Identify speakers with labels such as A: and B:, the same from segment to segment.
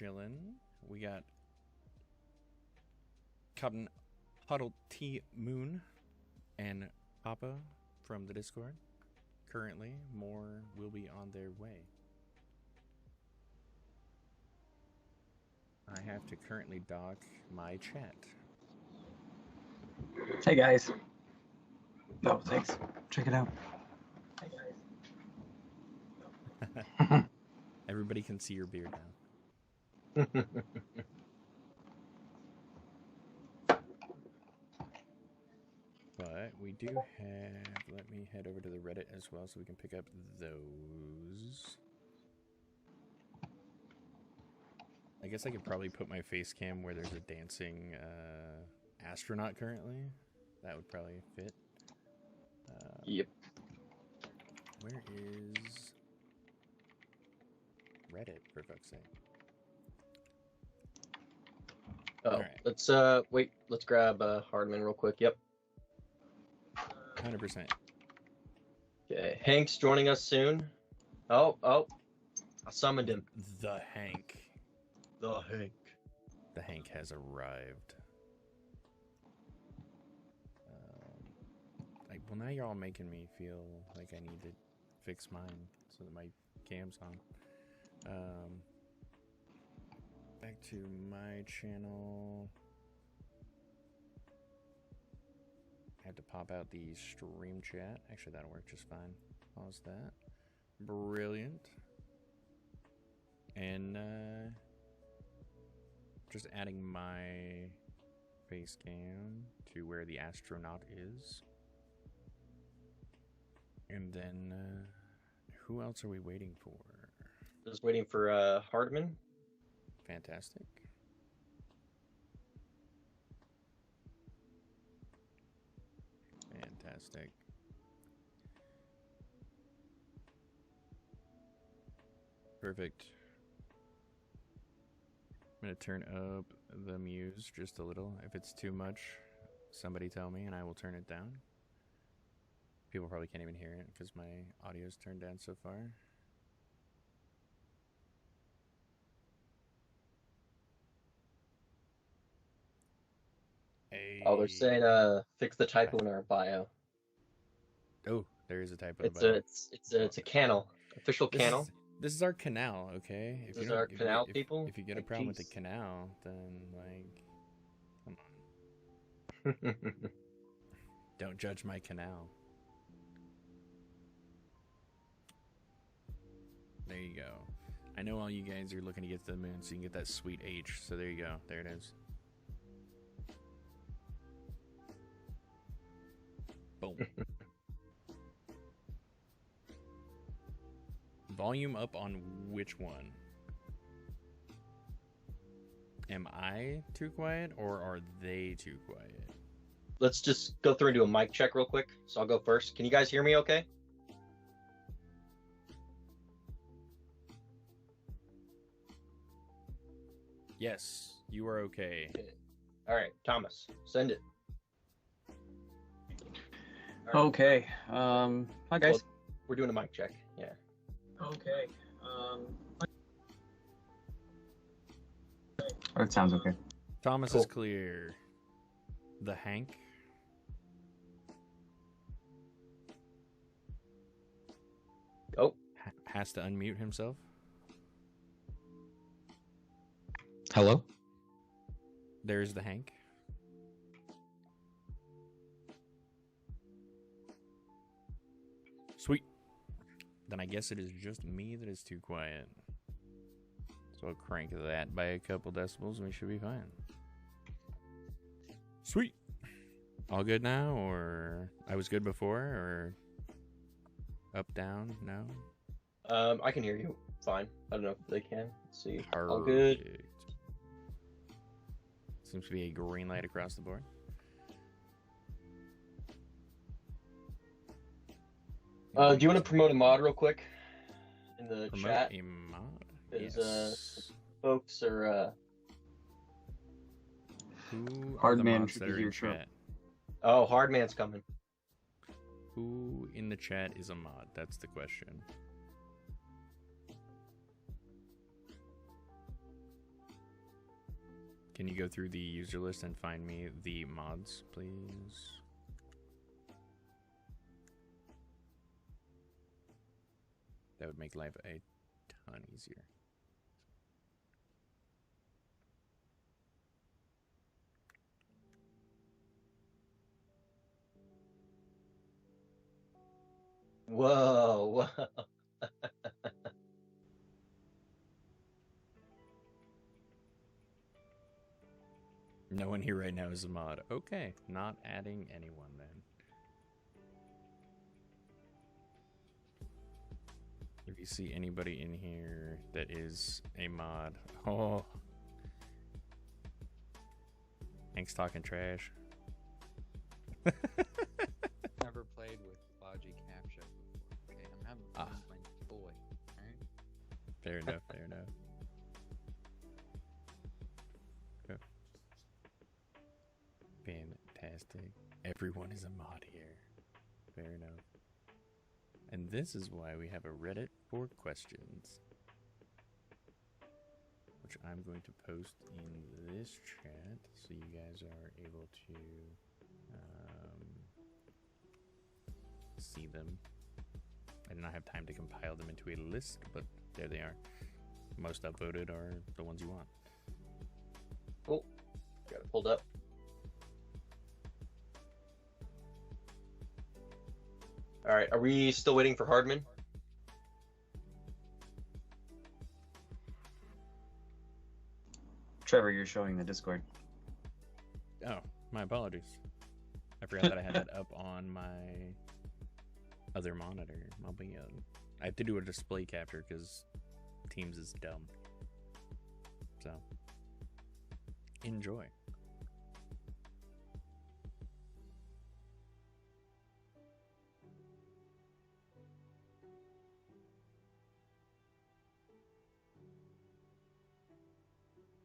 A: chilling. We got Captain Huddle T Moon and Papa from the Discord. Currently, more will be on their way. I have to currently dock my chat.
B: Hey guys. Oh, thanks. Check it out. Hey guys.
A: Everybody can see your beard now. But we do have, let me head over to the Reddit as well so we can pick up those. I guess I could probably put my face cam where there's a dancing astronaut currently. That would probably fit.
C: Yep.
A: Where is Reddit, for fuck's sake?
C: Oh,
A: right.
C: let's wait. Let's grab Hardman real quick. Yep.
A: 100%.
C: Okay, Hank's joining us soon. Oh, I summoned him.
A: The Hank.
C: The Hank.
A: The Hank has arrived. Well, now you're all making me feel like I need to fix mine so that my cam's on. Back to my channel. I had to pop out the stream chat. Actually, that'll work just fine. Pause that. Brilliant. And just adding my face cam to where the astronaut is. And then, who else are we waiting for?
C: Just waiting for Hardman.
A: Fantastic. Fantastic. Perfect. I'm going to turn up the muse just a little. If it's too much, somebody tell me and I will turn it down. People probably can't even hear it because my audio is turned down so far.
C: Oh, they're saying fix the typo in our bio.
A: Oh, there is a typo.
C: It's a canal, official canal.
A: This is our canal, okay?
C: This is our canal, people.
A: If you get a problem with the canal, then like, come on. Don't judge my canal. There you go. I know all you guys are looking to get to the moon so you can get that sweet H. So there you go. There it is. Boom. Volume up on which one? Am I too quiet or are they too quiet?
C: Let's just go through and do a mic check real quick. So I'll go first. Can you guys hear me okay?
A: Yes, you are okay.
C: All right, Thomas, send it.
B: Right. Okay. Hi guys.
C: Well, we're doing a mic check. Yeah.
B: Okay. Oh, it sounds okay.
A: Thomas is clear. The Hank.
C: Oh.
A: Has to unmute himself.
D: Hello?
A: There's the Hank. Sweet. Then I guess it is just me that is too quiet. So I'll crank that by a couple decibels and we should be fine. Sweet. All good now, or I was good before, or up, down, no?
C: I can hear you fine. I don't know if they can. Let's see.
A: Perfect.
C: All good.
A: Seems to be a green light across the board.
C: Do you want to promote a mod real quick in the chat?
A: Promote a mod?
C: Because folks are
A: who
B: Hardman should be here
A: chat?
C: Oh, Hardman's coming.
A: Who in the chat is a mod? That's the question. Can you go through the user list and find me the mods, please? That would make life a ton easier.
C: Whoa, whoa.
A: No one here right now is a mod. Okay, not adding anyone then. If you see anybody in here that is a mod, oh, Hank's talking trash.
E: Never played with Logic Capture before. Okay, I'm having fun with my boy. Alright?
A: Fair enough, fair enough. Okay. Fantastic. Everyone is a mod here. Fair enough. And this is why we have a Reddit for questions, which I'm going to post in this chat so you guys are able to see them. I did not have time to compile them into a list, but there they are. Most upvoted are the ones you want.
C: Cool. Got it pulled up. All right, are we still waiting for Hardman?
B: Trevor, you're showing the Discord.
A: Oh, my apologies. I forgot that I had that up on my other monitor. I have to do a display capture because Teams is dumb. So, enjoy.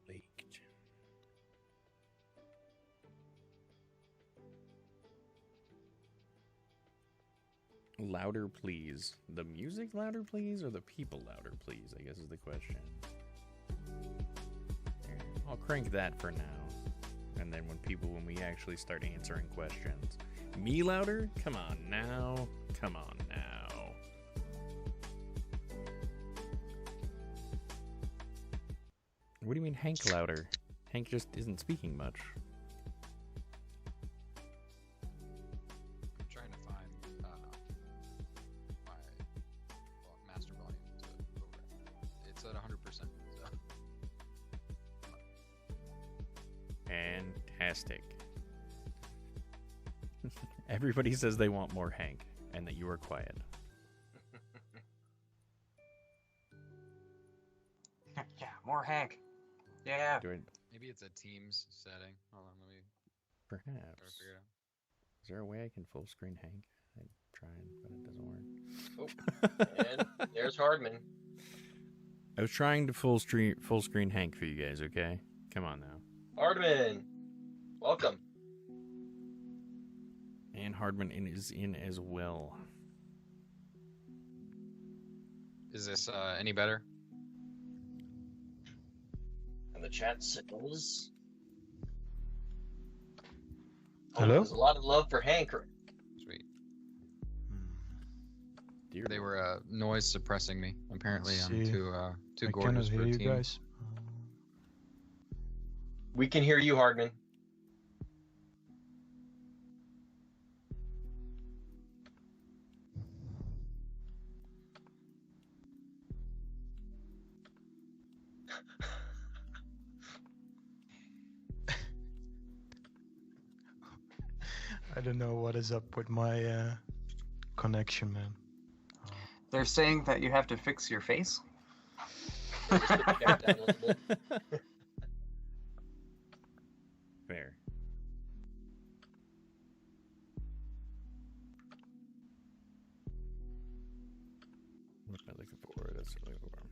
A: Leaked. Louder, please. The music louder, please, or the people louder, please, I guess is the question. Here, I'll crank that for now. And then when we actually start answering questions. Me louder? Come on now. Come on now. What do you mean Hank louder? Hank just isn't speaking much.
E: I'm trying to find my master volume to program. It's at 100%. So.
A: Fantastic. Everybody says they want more Hank and that you are quiet.
B: Yeah, more Hank. Yeah.
E: Maybe it's a Teams setting. Hold on, let me try to
A: Perhaps.
E: figure it out.
A: Is there a way I can full screen Hank? I'm trying, but it doesn't work.
C: Oh, and there's Hardman.
A: I was trying to full screen Hank for you guys, okay? Come on now.
C: Hardman, welcome.
A: And Hardman is in as well.
E: Is this any better?
C: And the chat signals.
D: Hello?
C: There's a lot of love for Hank.
E: Sweet.
A: Dear
E: They
A: Lord.
E: were noise suppressing me. Apparently, I'm
D: See,
E: too
D: I
E: gorgeous
D: cannot
E: for
D: hear
E: a
D: you
E: team.
D: guys.
C: We can hear you, Hardman.
D: I don't know what is up with my connection, man.
B: They're saying that you have to fix your face.
C: Just put the chat down a little bit.
A: Fair. What am I looking for? That's what I'm looking for.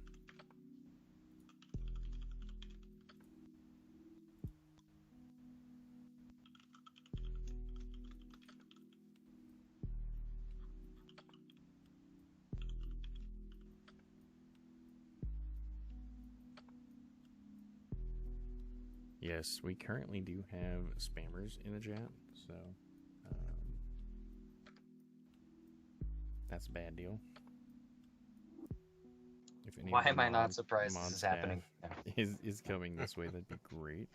A: Yes, we currently do have spammers in the chat, so that's a bad deal. If any
B: Why
A: of the
B: am I not
A: mod-
B: surprised
A: mod
B: this is
A: staff
B: happening?
A: is coming this way, that'd be great.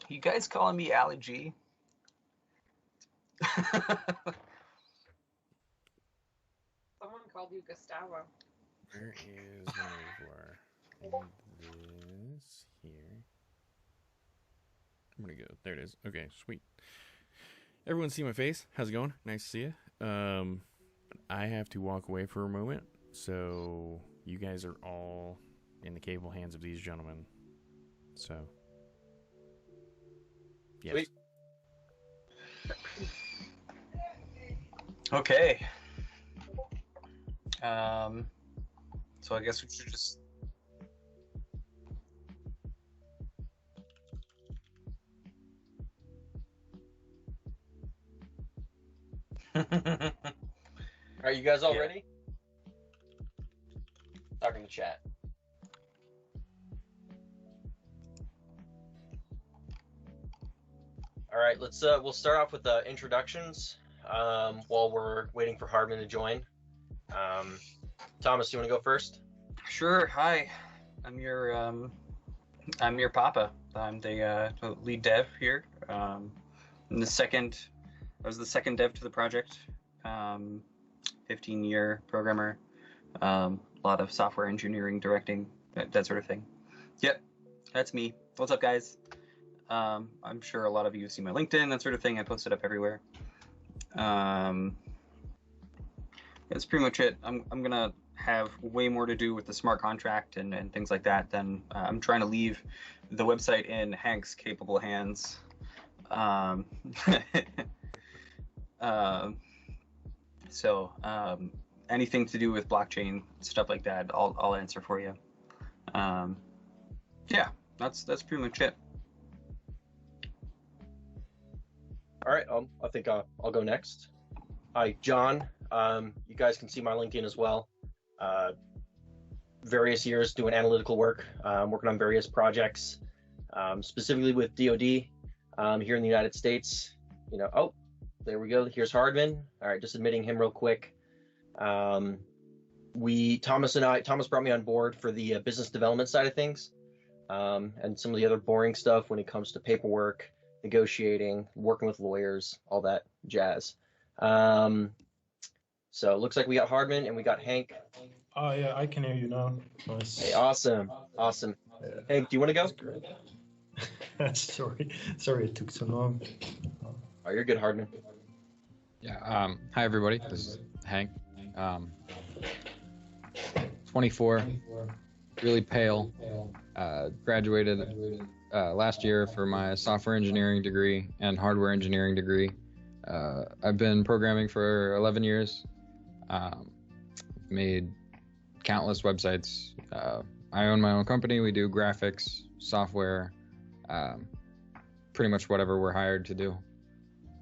B: You guys calling me Ali G?
F: Someone called you Gustavo.
A: Where is the reservoir? I need this here. I'm gonna go. There it is. Okay, sweet. Everyone see my face? How's it going? Nice to see you. I have to walk away for a moment, so you guys are all in the capable hands of these gentlemen. So, yes.
C: Sweet.
B: Okay. So I guess we should just.
C: Are you guys all
B: Yeah.
C: ready? Talking to chat. All right, we'll start off with the introductions while we're waiting for Hardman to join. Thomas, you want to go first?
B: Sure. Hi, I'm your papa. I'm the lead dev here. I was the second dev to the project. 15-year programmer. A lot of software engineering, directing, that sort of thing. Yep, that's me. What's up, guys? I'm sure a lot of you have seen my LinkedIn, that sort of thing. I post it up everywhere. That's pretty much it. I'm gonna have way more to do with the smart contract and things like that than I'm trying to leave the website in Hank's capable hands. So anything to do with blockchain stuff like that, I'll answer for you. Yeah, that's pretty much it.
C: All right, I think I'll go next. Hi, John. You guys can see my LinkedIn as well. Various years doing analytical work, working on various projects, specifically with DoD here in the United States. Oh, there we go. Here's Hardman. All right, just admitting him real quick. Thomas brought me on board for the business development side of things, and some of the other boring stuff when it comes to paperwork, negotiating, working with lawyers, all that jazz. So it looks like we got Hardman and we got Hank.
D: Oh yeah, I can hear you now. Nice.
C: Hey, awesome.
D: Yeah.
C: Hank, do you want to go?
D: That's great. Sorry it took so long.
C: Oh, you're good, Hardman.
G: Yeah. Hi, everybody. This is Hank. 24, really pale. Graduated last year for my software engineering degree and hardware engineering degree. I've been programming for 11 years. Made countless websites. I own my own company. We do graphics, software, pretty much whatever we're hired to do.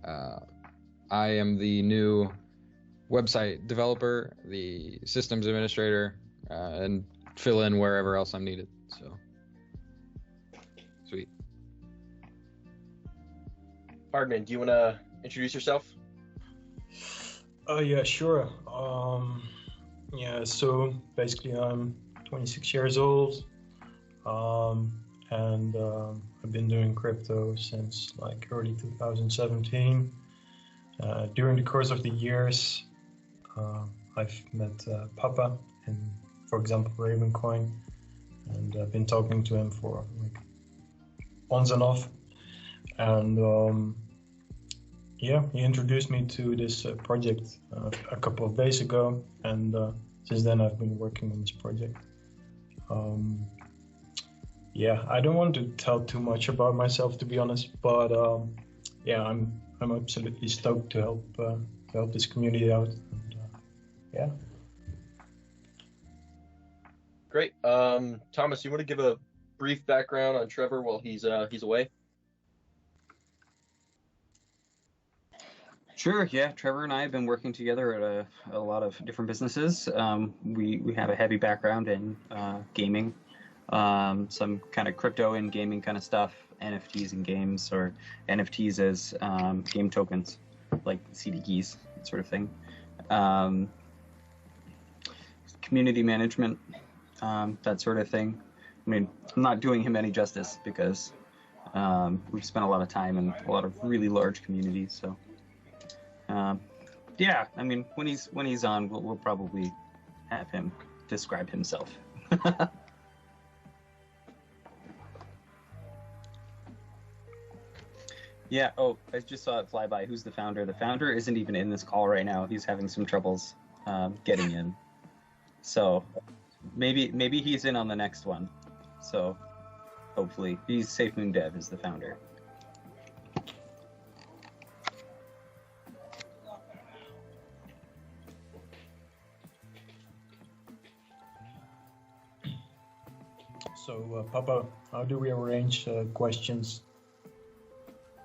G: I am the new website developer, the systems administrator, and fill in wherever else I'm needed. So, sweet.
C: Hardman, do you want to introduce yourself?
D: Oh yeah, sure. Yeah, so basically I'm 26 years old, and I've been doing crypto since like early 2017. During the course of the years, I've met Papa in, for example, Ravencoin, and I've been talking to him for like on and off, and yeah, he introduced me to this project a couple of days ago, and since then I've been working on this project. Yeah, I don't want to tell too much about myself, to be honest, but yeah, I'm absolutely stoked to help this community out. And, yeah.
C: Great. Thomas, you want to give a brief background on Trevor while he's away?
B: Sure, yeah. Trevor and I have been working together at a lot of different businesses. We have a heavy background in gaming, some kind of crypto and gaming kind of stuff, NFTs in games, or NFTs as game tokens, like CD keys, that sort of thing. Community management, that sort of thing. I mean, I'm not doing him any justice because we've spent a lot of time in a lot of really large communities, so. Yeah, I mean, when he's on, we'll probably have him describe himself. Yeah. Oh, I just saw it fly by. Who's the founder? The founder isn't even in this call right now. He's having some troubles getting in. So maybe he's in on the next one. So hopefully, he's SafeMoon Dev is the founder.
D: So, Papa, how do we arrange questions?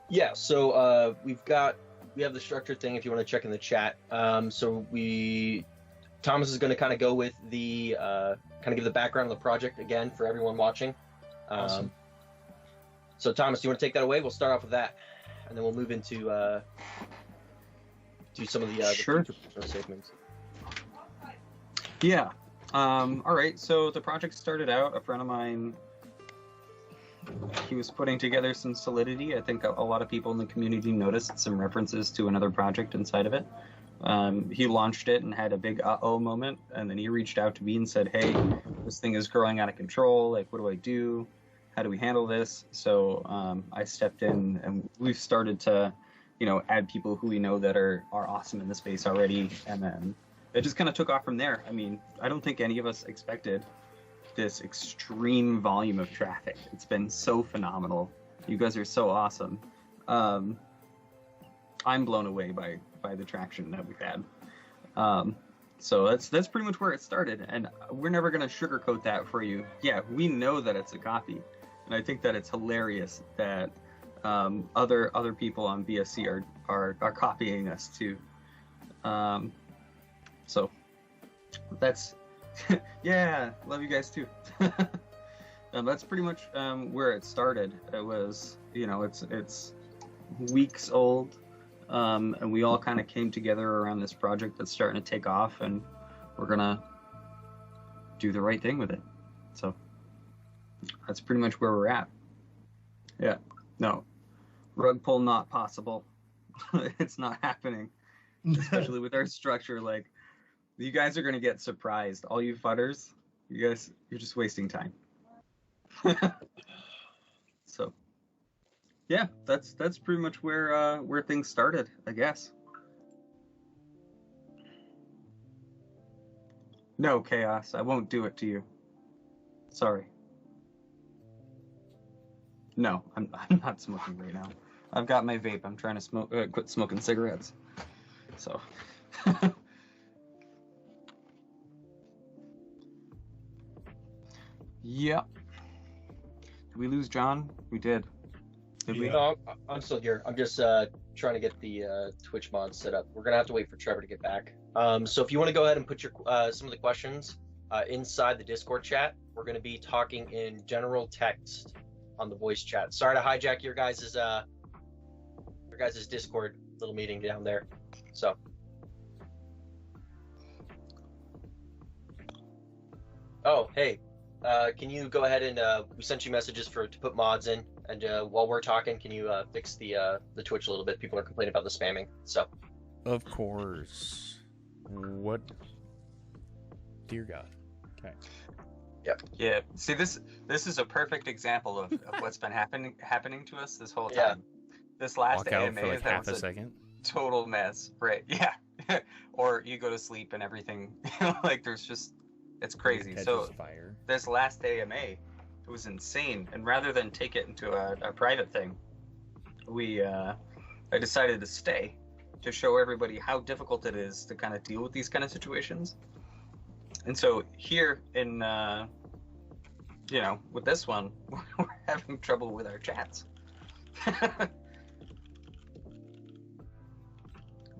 C: Yeah, so we have the structured thing if you want to check in the chat. So Thomas is going to kind of go with the kind of give the background of the project again for everyone watching.
D: Awesome.
C: So Thomas, do you want to take that away? We'll start off with that, and then we'll move into do some of the
B: Sure.
C: future segments.
B: Yeah. All right. So the project started out. A friend of mine, he was putting together some Solidity. I think a lot of people in the community noticed some references to another project inside of it. He launched it and had a big uh-oh moment, and then he reached out to me and said, "Hey, this thing is growing out of control. Like, what do I do? How do we handle this?" So I stepped in, and we've started to, add people who we know that are awesome in the space already, and then it just kind of took off from there. I mean, I don't think any of us expected this extreme volume of traffic. It's been so phenomenal. You guys are so awesome. I'm blown away by the traction that we've had. So that's pretty much where it started, and we're never going to sugarcoat that for you. Yeah, we know that it's a copy, and I think that it's hilarious that other people on BSC are copying us too. So that's yeah, love you guys too. That's pretty much where it started. It was, it's weeks old, and we all kind of came together around this project that's starting to take off, and we're gonna do the right thing with it. So that's pretty much where we're at. Yeah, no, rug pull not possible. It's not happening, especially with our structure. Like, you guys are gonna get surprised. All you fudders, you're just wasting time. So, yeah, that's pretty much where things started, I guess. No, Chaos, I won't do it to you. Sorry. No, I'm not smoking right now. I've got my vape. I'm trying to quit smoking cigarettes. So. Yep. Did we lose John? We did. Did we?
C: No, I'm still here. I'm just trying to get the Twitch mod set up. We're gonna have to wait for Trevor to get back. So if you want to go ahead and put your some of the questions inside the Discord chat, we're gonna be talking in general text on the voice chat. Sorry to hijack your guys' Discord little meeting down there. So. Oh, hey. Can you go ahead and we sent you messages to put mods in, and while we're talking, can you fix the Twitch a little bit? People are complaining about the spamming. So,
A: of course. What? Dear God. Okay.
C: Yep.
B: Yeah. See, this is a perfect example of what's been happening to us this whole time.
C: Yeah.
B: This last
A: Walk out
B: AMA
A: for like
B: that
A: half
B: was
A: a second.
B: total mess. Right. Yeah. Or you go to sleep and everything. Like, there's just. It's crazy. So
A: fire.
B: This last AMA, it was insane. And rather than take it into a private thing, I decided to stay to show everybody how difficult it is to kind of deal with these kind of situations. And so here in, with this one, we're having trouble with our chats.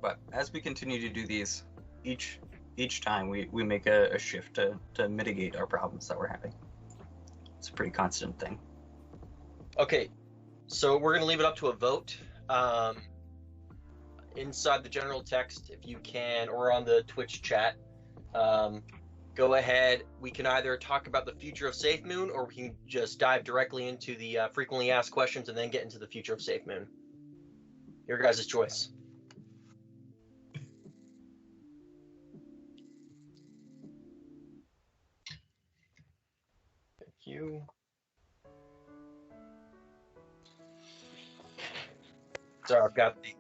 B: But as we continue to do these, each time we make a shift to mitigate our problems that we're having. It's a pretty constant thing.
C: Okay, so we're going to leave it up to a vote. Inside the general text, if you can, or on the Twitch chat, go ahead. We can either talk about the future of SafeMoon, or we can just dive directly into the frequently asked questions and then get into the future of SafeMoon. Your guys' choice. Thank you. So I've got the...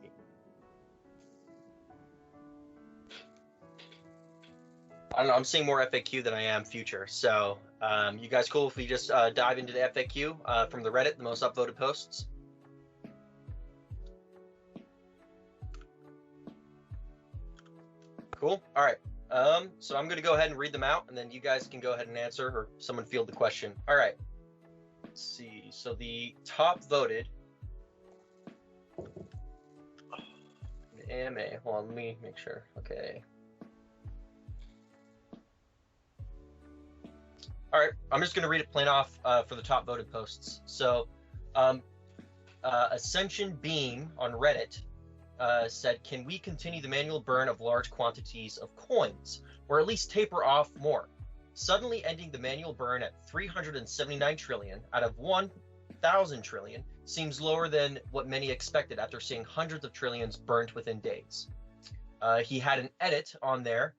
C: I don't know, I'm seeing more FAQ than I am future. So you guys cool if we just dive into the FAQ from the Reddit, the most upvoted posts? Cool. All right. So I'm going to go ahead and read them out, and then you guys can go ahead and answer, or someone field the question. All right. Let's see. So the top voted... AMA. Hold on, let me make sure. Okay. All right, I'm just going to read it plain off for the top voted posts. So, Ascension Beam on Reddit said, "Can we continue the manual burn of large quantities of coins, or at least taper off more? Suddenly ending the manual burn at 379 trillion out of 1,000 trillion seems lower than what many expected after seeing hundreds of trillions burnt within days." He had an edit on there.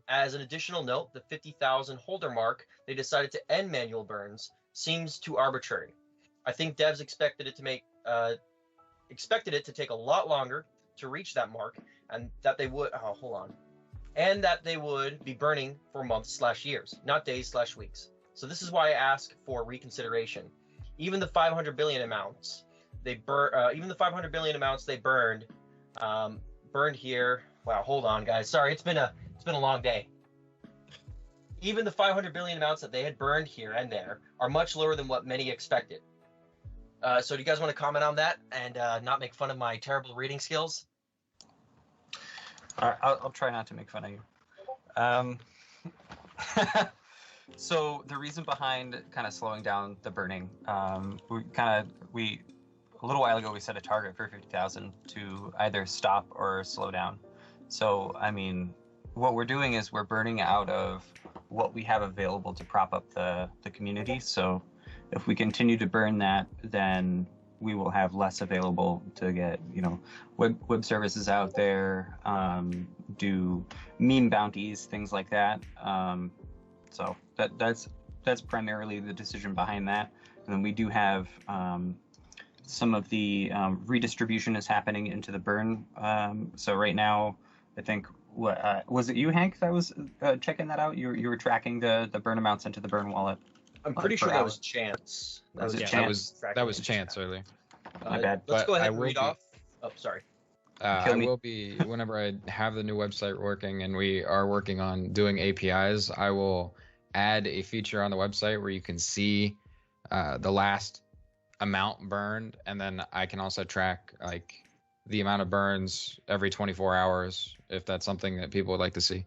C: As an additional note, the 50,000 holder mark they decided to end manual burns seems too arbitrary. I think devs expected it to take a lot longer to reach that mark, and that they would and that they would be burning for months/years, not days/weeks. So this is why I ask for reconsideration. Even the 500 billion amounts they burned here. Wow, hold on, guys. Sorry, it's been a long day. Even the 500 billion amounts that they had burned here and there are much lower than what many expected. So do you guys want to comment on that and not make fun of my terrible reading skills?
B: I'll try not to make fun of you. So the reason behind kind of slowing down the burning, we a little while ago we set a target for 50,000 to either stop or slow down. So I mean, what we're doing is we're burning out of what we have available to prop up the community. So if we continue to burn that, then we will have less available to get, web services out there, do meme bounties, things like that. So that's primarily the decision behind that. And then we do have some of the redistribution is happening into the burn. So right now, I think was it you, Hank, that was checking that out? You were tracking the burn amounts into the burn wallet.
C: I'm pretty sure that was Chance.
B: Was it
G: Yeah,
B: Chance?
G: that was Chance earlier.
B: My bad.
C: Let's go ahead and
G: will
C: read
G: be-
C: off. Oh, sorry.
G: I will be, whenever I have the new website working and we are working on doing APIs, I will add a feature on the website where you can see the last amount burned, and then I can also track like the amount of burns every 24 hours if that's something that people would like to see.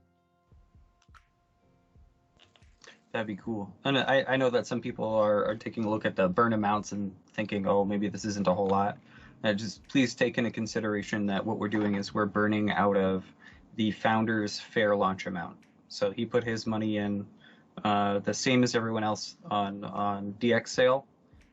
B: That'd be cool. And I know that some people are taking a look at the burn amounts and thinking, oh, maybe this isn't a whole lot. Just please take into consideration that what we're doing is we're burning out of the founder's fair launch amount. So he put his money in the same as everyone else on DX sale.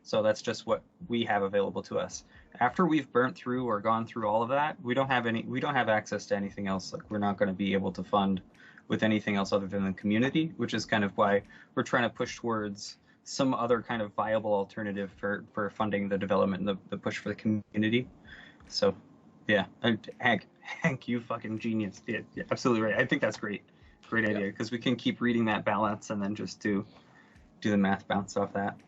B: So that's just what we have available to us. After we've burnt through or gone through all of that, we don't have access to anything else. Like, we're not going to be able to fund with anything else other than the community, which is kind of why we're trying to push towards some other kind of viable alternative for funding the development and the push for the community. So yeah, Hank, you fucking genius. Yeah, absolutely right. I think that's great idea, because we can keep reading that balance and then just do the math bounce off that.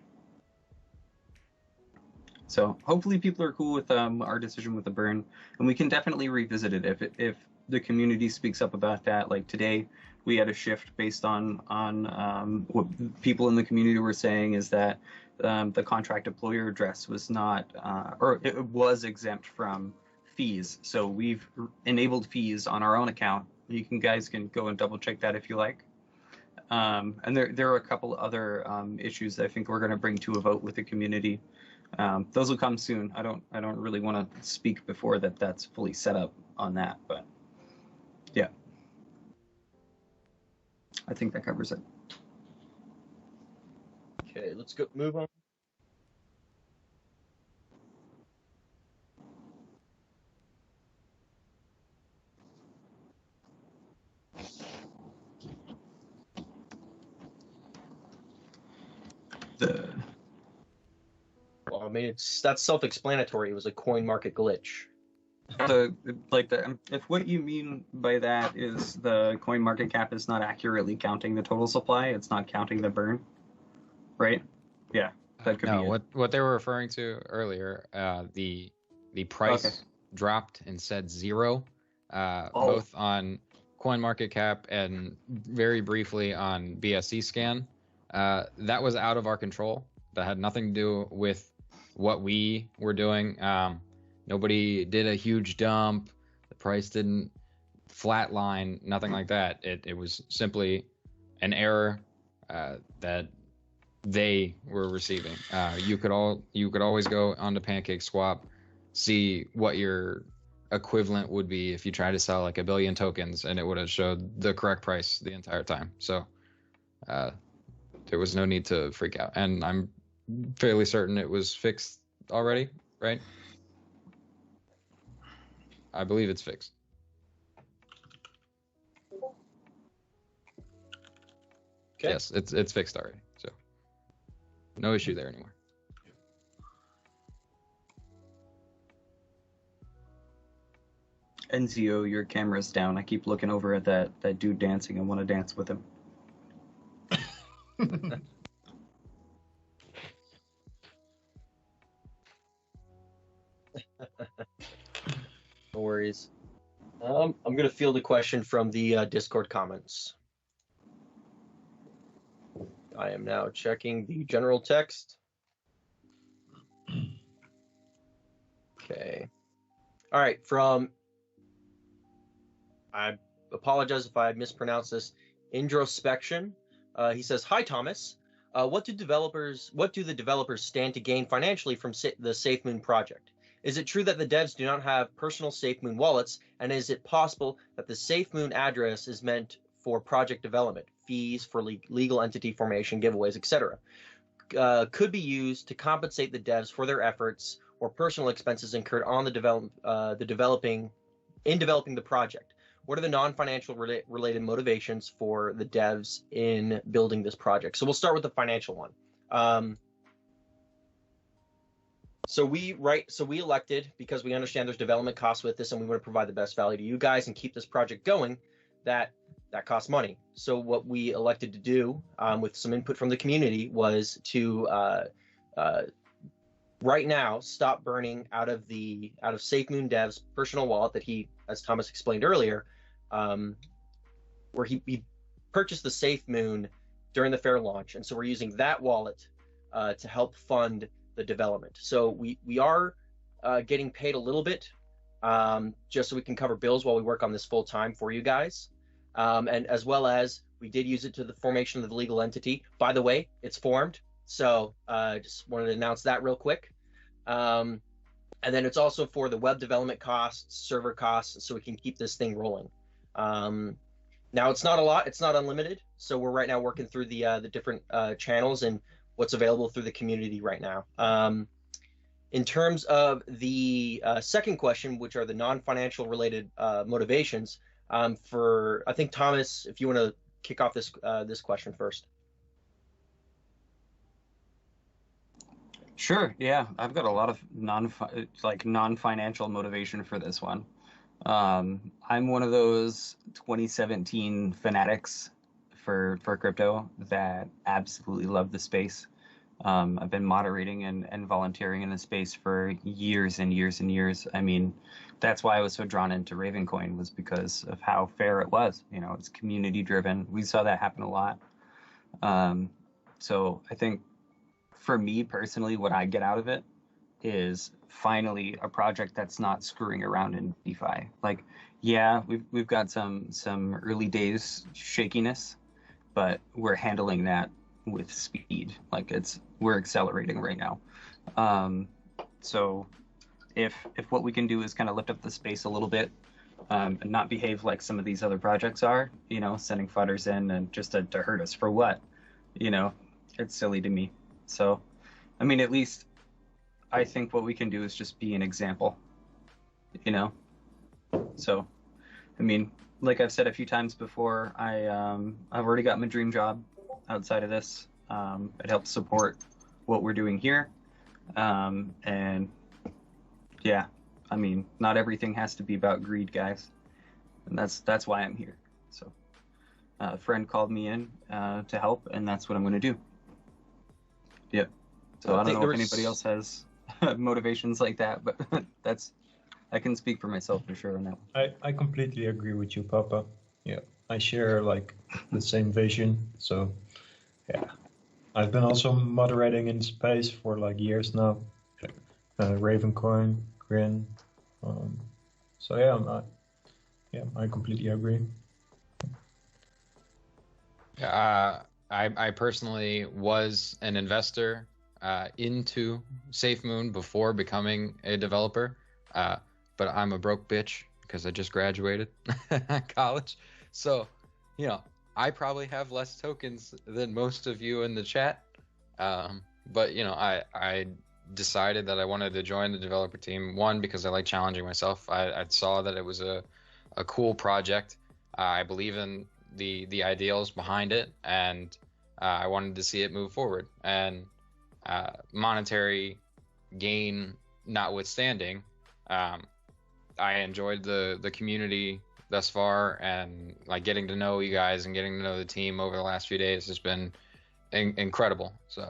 B: So hopefully people are cool with our decision with the burn, and we can definitely revisit it if the community speaks up about that. Like today, we had a shift based on what people in the community were saying, is that the contract employer address was not, or it was exempt from fees. So we've enabled fees on our own account. You guys can go and double check that if you like. And there are a couple other issues that I think we're going to bring to a vote with the community. Those will come soon. I don't really want to speak before that's fully set up on that, but yeah, I think that covers it.
C: Okay, let's go move on. Well, I mean, that's self-explanatory. It was a coin market glitch.
B: If what you mean by that is the coin market cap is not accurately counting the total supply, it's not counting the burn, right? Yeah, that could
G: No,
B: be it.
G: what they were referring to earlier, the price dropped and said 0, both on CoinMarketCap and very briefly on BSC scan. That was out of our control. That had nothing to do with what we were doing. Nobody did a huge dump. The price didn't flatline, nothing like that. It was simply an error that they were receiving. You could always go onto PancakeSwap, see what your equivalent would be if you try to sell like 1 billion tokens, and it would have showed the correct price the entire time. So there was no need to freak out, and I'm fairly certain it was fixed already, right? I believe it's fixed.
C: Okay.
G: Yes, it's fixed already. So no issue there anymore.
B: NZO, your camera's down. I keep looking over at that dude dancing. I want to dance with him.
C: No worries. I'm going to field a question from the Discord comments. I am now checking the general text. Okay. All right, I apologize if I mispronounced this, Introspection. He says, "Hi Thomas. What do the developers stand to gain financially from the SafeMoon project? Is it true that the devs do not have personal SafeMoon wallets, and is it possible that the SafeMoon address is meant for project development, fees for legal entity formation, giveaways, etc., could be used to compensate the devs for their efforts or personal expenses incurred on developing the project? What are the non-financial related motivations for the devs in building this project?" So we'll start with the financial one. So we elected, because we understand there's development costs with this and we want to provide the best value to you guys and keep this project going, that costs money. So what we elected to do, with some input from the community, was to right now stop burning out of SafeMoon Dev's personal wallet that he, as Thomas explained earlier, where he purchased the SafeMoon during the fair launch, and so we're using that wallet to help fund the development. So we are getting paid a little bit, just so we can cover bills while we work on this full time for you guys, and as well as we did use it to the formation of the legal entity. By the way, it's formed. So just wanted to announce that real quick. And then it's also for the web development costs, server costs, so we can keep this thing rolling. Now it's not a lot, it's not unlimited. So we're right now working through the different channels and what's available through the community right now. In terms of the second question, which are the non-financial related motivations, I think Thomas, if you want to kick off this question first.
B: Sure. Yeah, I've got a lot of non-financial motivation for this one. I'm one of those 2017 fanatics for crypto that absolutely love the space. I've been moderating and volunteering in the space for years and years and years. I mean, that's why I was so drawn into Ravencoin, was because of how fair it was. You know, it's community driven. We saw that happen a lot. So I think, for me personally, what I get out of it is finally a project that's not screwing around in DeFi. Like, yeah, we've got some early days shakiness, but we're handling that with speed. Like we're accelerating right now. So if what we can do is kind of lift up the space a little bit, and not behave like some of these other projects are, sending fudders in and just to hurt us for what, it's silly to me. So, I mean, at least I think what we can do is just be an example, So, I mean, like I've said a few times before, I've already got my dream job outside of this. It helps support what we're doing here, and yeah, I mean, not everything has to be about greed, guys, and that's why I'm here. So, a friend called me in to help, and that's what I'm going to do. Yep. So I don't know if anybody else has motivations like that, but I can speak for myself for sure on that one.
D: I completely agree with you, Papa. Yeah, I share like the same vision. So yeah, I've been also moderating in space for like years now. Ravencoin, Grin. So yeah, I completely agree.
G: I personally was an investor into SafeMoon before becoming a developer, but I'm a broke bitch because I just graduated college. So, I probably have less tokens than most of you in the chat. But I decided that I wanted to join the developer team. One, because I like challenging myself. I saw that it was a cool project. I believe in the ideals behind it, and I wanted to see it move forward. And monetary gain notwithstanding, I enjoyed the community thus far, and like getting to know you guys and getting to know the team over the last few days has been incredible. So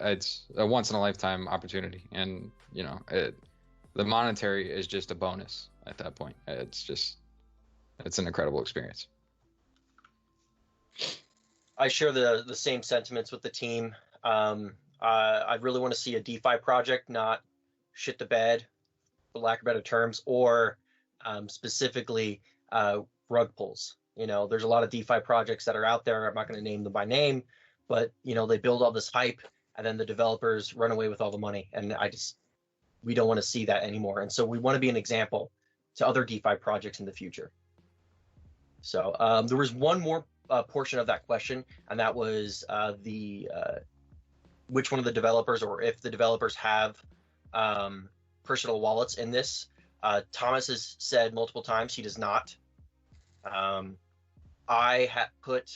G: it's a once in a lifetime opportunity, and the monetary is just a bonus at that point. It's an incredible experience.
C: I share the same sentiments with the team. I really want to see a DeFi project, not shit the bed, for lack of better terms, or specifically rug pulls. There's a lot of DeFi projects that are out there. I'm not going to name them by name, but they build all this hype, and then the developers run away with all the money, and we don't want to see that anymore. And so we want to be an example to other DeFi projects in the future. So there was one more portion of that question, and that was which one of the developers, or if the developers have personal wallets in this. Thomas has said multiple times he does not. I have put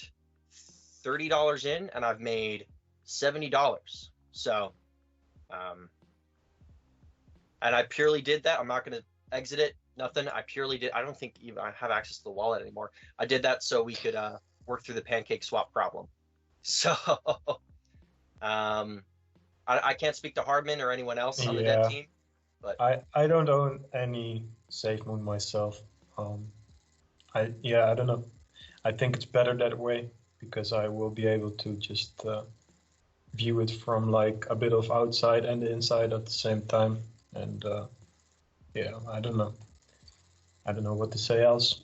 C: $30 in, and I've made $70. So, and I purely did that. I'm not going to exit it. Nothing. I purely did. I don't think even I have access to the wallet anymore. I did that so we could work through the pancake swap problem. So, I can't speak to Hardman or anyone else on the dev team. But
D: I don't own any SafeMoon myself. I don't know. I think it's better that way because I will be able to just view it from like a bit of outside and inside at the same time. And I don't know. I don't know what to say else.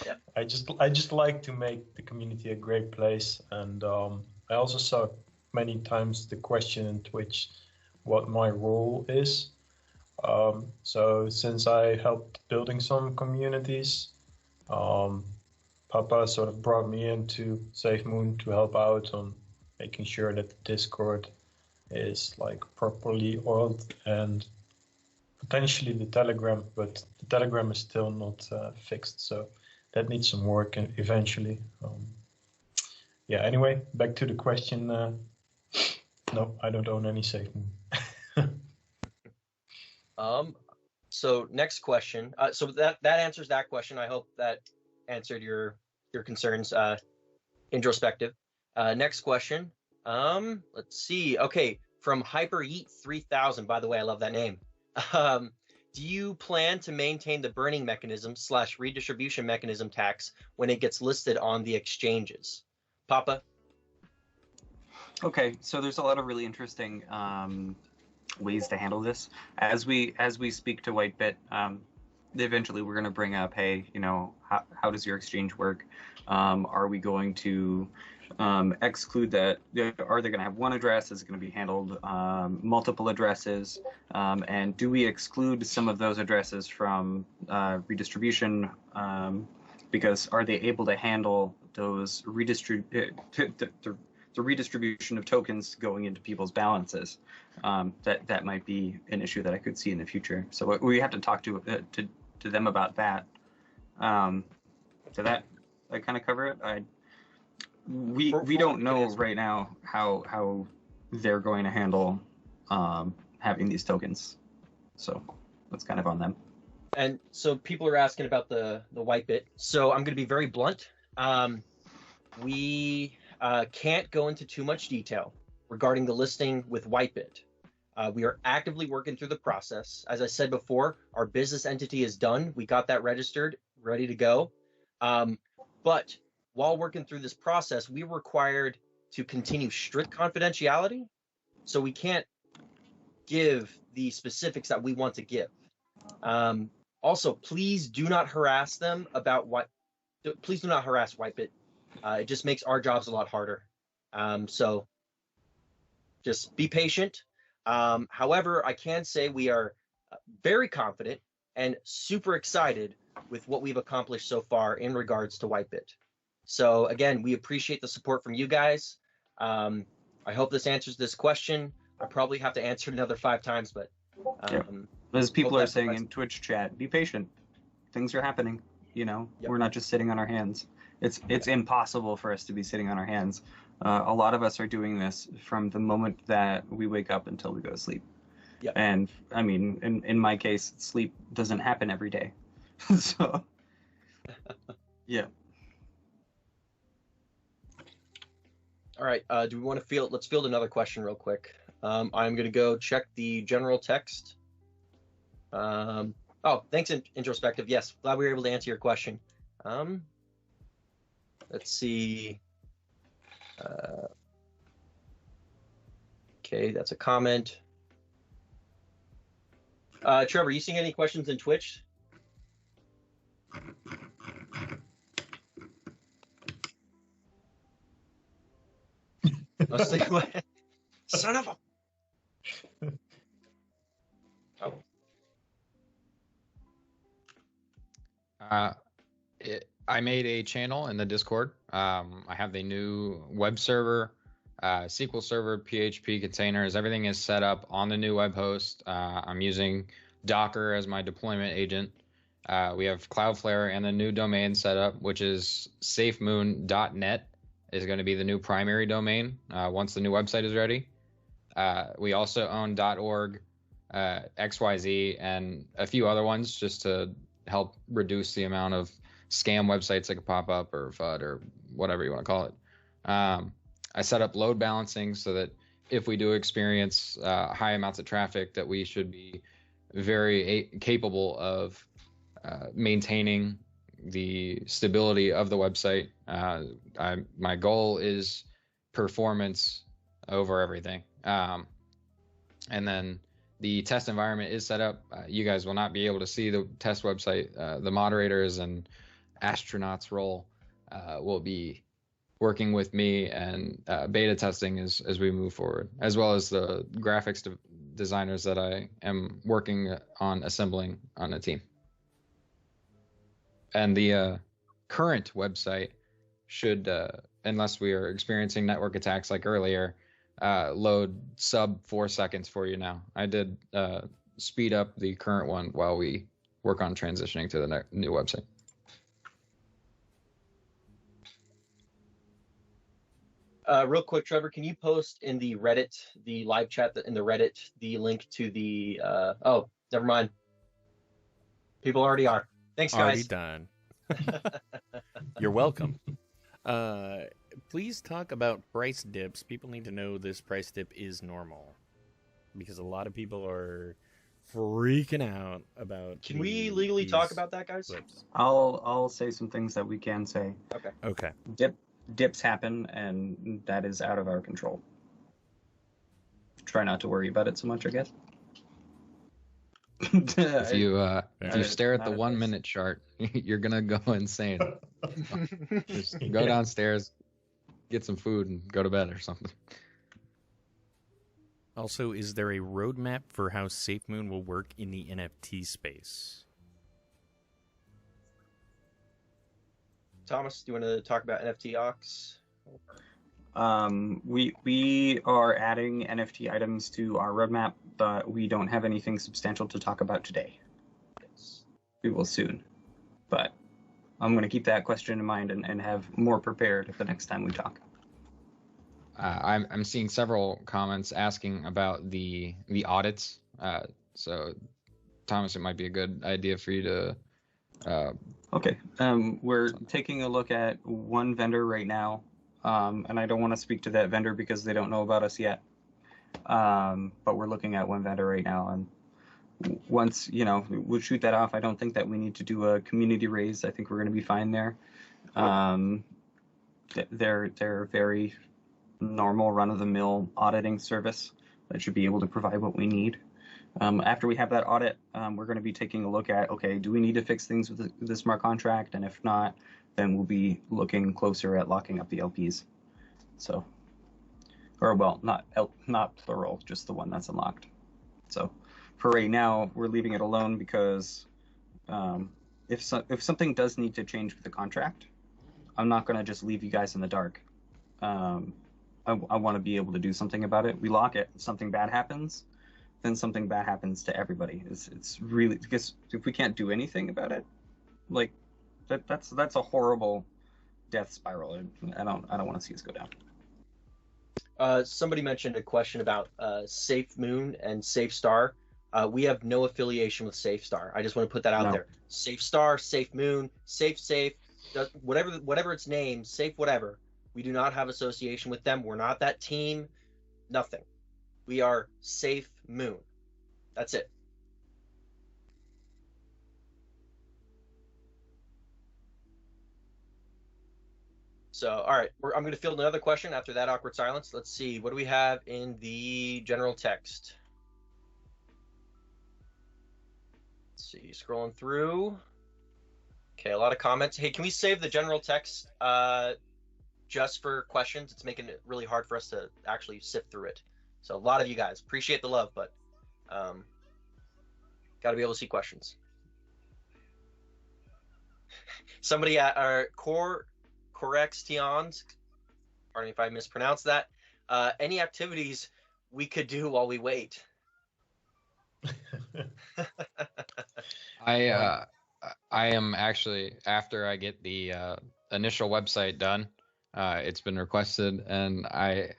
C: Yeah.
D: I just like to make the community a great place, and I also saw many times the question in Twitch what my role is. So since I helped building some communities, Papa sort of brought me into SafeMoon to help out on making sure that the Discord is like properly oiled, and potentially the Telegram, but the Telegram is still not fixed, so that needs some work and eventually. Anyway, back to the question. No, I don't own any SafeMoon.
C: So next question. So that answers that question. I hope that answered your concerns. Introspective. Next question. Let's see. Okay, from HyperEat 3000. By the way, I love that name. Do you plan to maintain the burning mechanism / redistribution mechanism tax when it gets listed on the exchanges? Papa?
B: Okay, so there's a lot of really interesting ways to handle this. As we speak to Whitebit, eventually we're going to bring up, hey, how does your exchange work? Are we going to exclude that? Are they going to have one address? Is it going to be handled multiple addresses? And do we exclude some of those addresses from redistribution? Because are they able to handle those the redistribution of tokens going into people's balances? That might be an issue that I could see in the future. So we have to talk to them about that. Did that kind of cover it? We don't know right now how they're going to handle having these tokens. So that's kind of on them.
C: And so people are asking about the Whitebit. So I'm going to be very blunt. We can't go into too much detail regarding the listing with Whitebit. We are actively working through the process. As I said before, our business entity is done. We got that registered, ready to go. But while working through this process, we were required to continue strict confidentiality. So we can't give the specifics that we want to give. Also, please do not harass them about please do not harass Whitebit. It just makes our jobs a lot harder. So just be patient. However, I can say we are very confident and super excited with what we've accomplished so far in regards to Whitebit. So again, we appreciate the support from you guys. I hope this answers this question. I probably have to answer it another 5 times, but
B: as people are saying in Twitch chat, be patient. Things are happening.
C: Yep.
B: We're not just sitting on our hands. It's impossible for us to be sitting on our hands. A lot of us are doing this from the moment that we wake up until we go to sleep.
C: Yep.
B: And I mean, in my case, sleep doesn't happen every day. So, yeah.
C: All right. Do we want to let's field another question real quick. I'm going to go check the general text. Oh, thanks, Introspective. Yes, glad we were able to answer your question. Let's see. Okay, that's a comment. Trevor, you seeing any questions in Twitch? Let's see what. Son of a. Oh.
G: I made a channel in the Discord. I have the new web server, SQL Server, PHP containers. Everything is set up on the new web host. I'm using Docker as my deployment agent. We have Cloudflare and a new domain set up, which is SafeMoon.net is going to be the new primary domain once the new website is ready. We also own .org, XYZ, and a few other ones just to help reduce the amount of scam websites that could pop up, or FUD, or whatever you want to call it. I set up load balancing so that if we do experience high amounts of traffic, that we should be very capable of maintaining the stability of the website. My goal is performance over everything. And then the test environment is set up. You guys will not be able to see the test website. The moderators and astronauts role will be working with me and beta testing as we move forward, as well as the graphics designers that I am working on assembling on a team. And the current website should, unless we are experiencing network attacks like earlier, load sub 4 seconds for you now. I did speed up the current one while we work on transitioning to the new website.
C: Real quick, Trevor, can you post in the Reddit, the live chat in the Reddit, the link to the, oh, never mind. People already are. Thanks, guys.
A: Already done. You're welcome. Please talk about price dips. People need to know this price dip is normal, because a lot of people are freaking out about.
C: Can we legally talk about that, guys?
A: Flips.
B: I'll say some things that we can say.
C: Okay.
B: Dips happen, and that is out of our control. try not to worry about it so much, I guess.
G: If you stare at
B: not
G: the
B: advice.
G: 1 minute chart, you're gonna go insane. Just go
D: Yeah.
G: downstairs, get some food, and go to bed or something.
A: Also, is there a roadmap for how SafeMoon will work in the NFT space?
C: Thomas, do you want to talk about NFT Ox?
B: We are adding NFT items to our roadmap, but we don't have anything substantial to talk about today.
C: Yes.
B: We will soon, but I'm going to keep that question in mind and have more prepared the next time we talk.
G: I'm seeing several comments asking about the audits. So, Thomas, it might be a good idea for you to.
B: Okay. We're taking a look at one vendor right now, and I don't want to speak to that vendor because they don't know about us yet. But we're looking at one vendor right now, and once we'll shoot that off. I don't think that we need to do a community raise. I think we're going to be fine there. They're very normal run-of-the-mill auditing service that should be able to provide what we need. After we have that audit, we're going to be taking a look at, okay, do we need to fix things with the smart contract? And if not, then we'll be looking closer at locking up the LPs. So, or well, not plural, just the one that's unlocked. So for right now, we're leaving it alone because if something does need to change with the contract, I'm not going to just leave you guys in the dark. I want to be able to do something about it. We lock it, something bad happens, then something bad happens to everybody. It's really, because if we can't do anything about it, like that's a horrible death spiral. I don't want to see us go down.
C: Somebody mentioned a question about SafeMoon and SafeStar. We have no affiliation with SafeStar. I just want to put that out there. SafeStar, SafeMoon, SafeSafe, whatever its name, Safe whatever. We do not have association with them. We're not that team. Nothing. We are SafeMoon. That's it. So, all right, I'm going to field another question after that awkward silence. Let's see. What do we have in the general text? Let's see. Scrolling through. Okay, a lot of comments. Hey, can we save the general text just for questions? It's making it really hard for us to actually sift through it. So a lot of you guys appreciate the love, but got to be able to see questions. Somebody at our Corrections, pardon me if I mispronounced that. Any activities we could do while we wait?
G: I am actually, after I get the initial website done, it's been requested, and I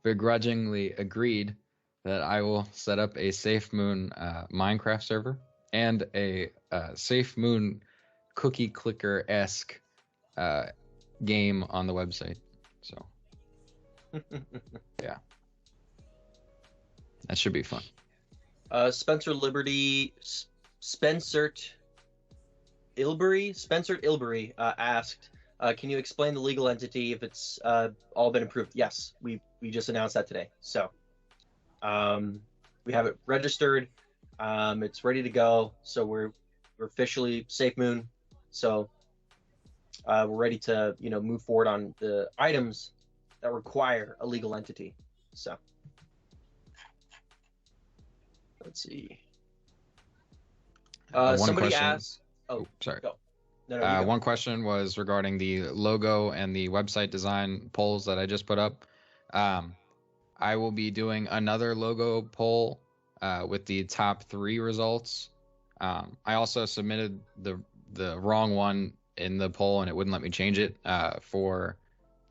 G: begrudgingly agreed that I will set up a SafeMoon Minecraft server and a SafeMoon cookie clicker-esque game on the website. So, yeah. That should be fun.
C: Spencer Ilbury asked, can you explain the legal entity if it's all been approved? Yes, we just announced that today. So we have it registered. It's ready to go. So we're officially SafeMoon. So we're ready to move forward on the items that require a legal entity. So let's see. Somebody asked. Oh,
G: sorry.
C: Go. No,
G: one question was regarding the logo and the website design polls that I just put up. I will be doing another logo poll with the top 3 results. I also submitted the wrong one in the poll, and it wouldn't let me change it for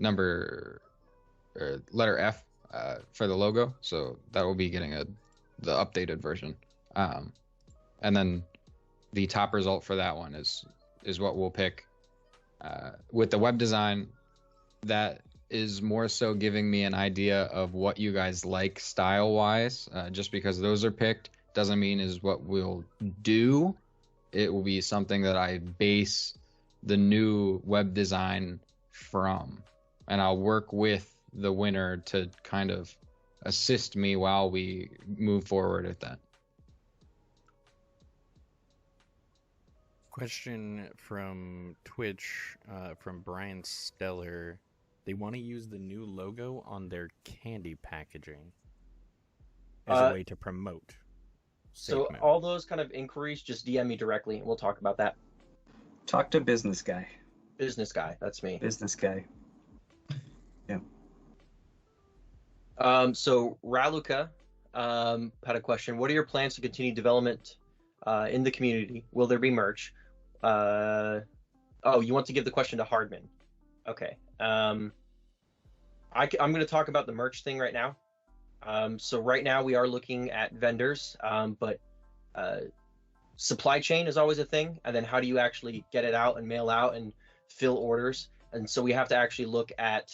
G: letter F for the logo. So that will be getting the updated version. And then the top result for that one is what we'll pick. With the web design, that is more so giving me an idea of what you guys like style-wise. Just because those are picked doesn't mean is what we'll do. It will be something that I base the new web design from. And I'll work with the winner to kind of assist me while we move forward with that.
A: Question from Twitch, from Brian Stellar. They want to use the new logo on their candy packaging as a way to promote.
C: So
A: SafeMoon.
C: all those kind of inquiries, just DM me directly, and we'll talk about that.
B: Talk to business guy.
C: Business guy, that's me.
B: Business guy. Yeah.
C: So Raluca had a question. What are your plans to continue development in the community? Will there be merch? Oh, you want to give the question to Hardman? Okay. I'm going to talk about the merch thing right now. So right now we are looking at vendors, but supply chain is always a thing. And then how do you actually get it out and mail out and fill orders? And so we have to actually look at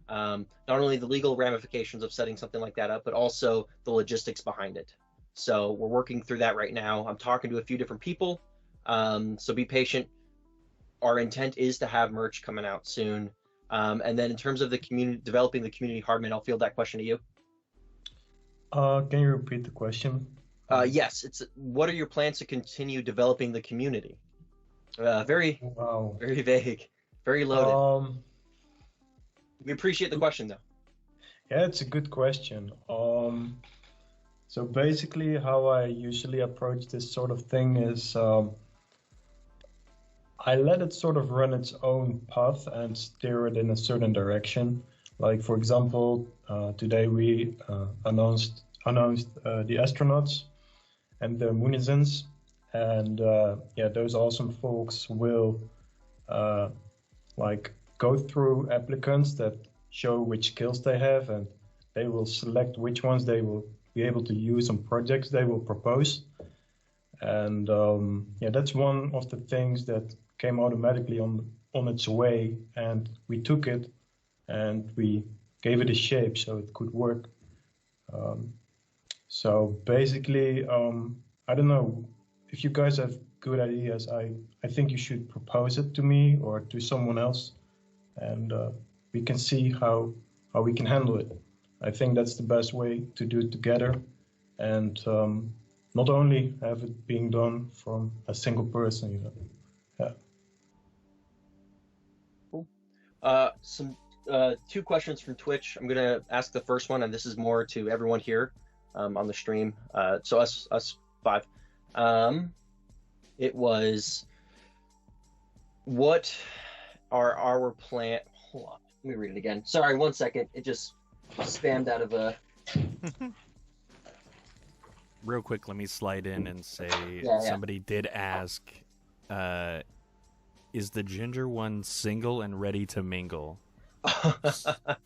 C: not only the legal ramifications of setting something like that up, but also the logistics behind it. So we're working through that right now. I'm talking to a few different people. So be patient. Our intent is to have merch coming out soon. And then in terms of the community, developing the community, Hardman, I'll field that question to you.
D: Can you repeat the question?
C: Yes, it's what are your plans to continue developing the community? Very vague, very loaded. We appreciate the question though.
D: Yeah, it's a good question. So basically how I usually approach this sort of thing is I let it sort of run its own path and steer it in a certain direction. Like for example, today we announced the astronauts and the Moonizens, and yeah, those awesome folks will like go through applicants that show which skills they have, and they will select which ones they will be able to use on projects they will propose. And yeah, that's one of the things that came automatically on its way, and we took it and we gave it a shape so it could work. So basically, I don't know, if you guys have good ideas, I think you should propose it to me or to someone else, and we can see how we can handle it. I think that's the best way to do it together, and not only have it being done from a single person, you know. Yeah.
C: Cool. Some two questions from Twitch. I'm gonna ask the first one, and this is more to everyone here on the stream. So us five. It was, what are our plan? Hold on, let me read it again. Sorry, 1 second. It just spammed out of a.
A: Real quick, let me slide in and say somebody did ask, is the ginger one single and ready to mingle?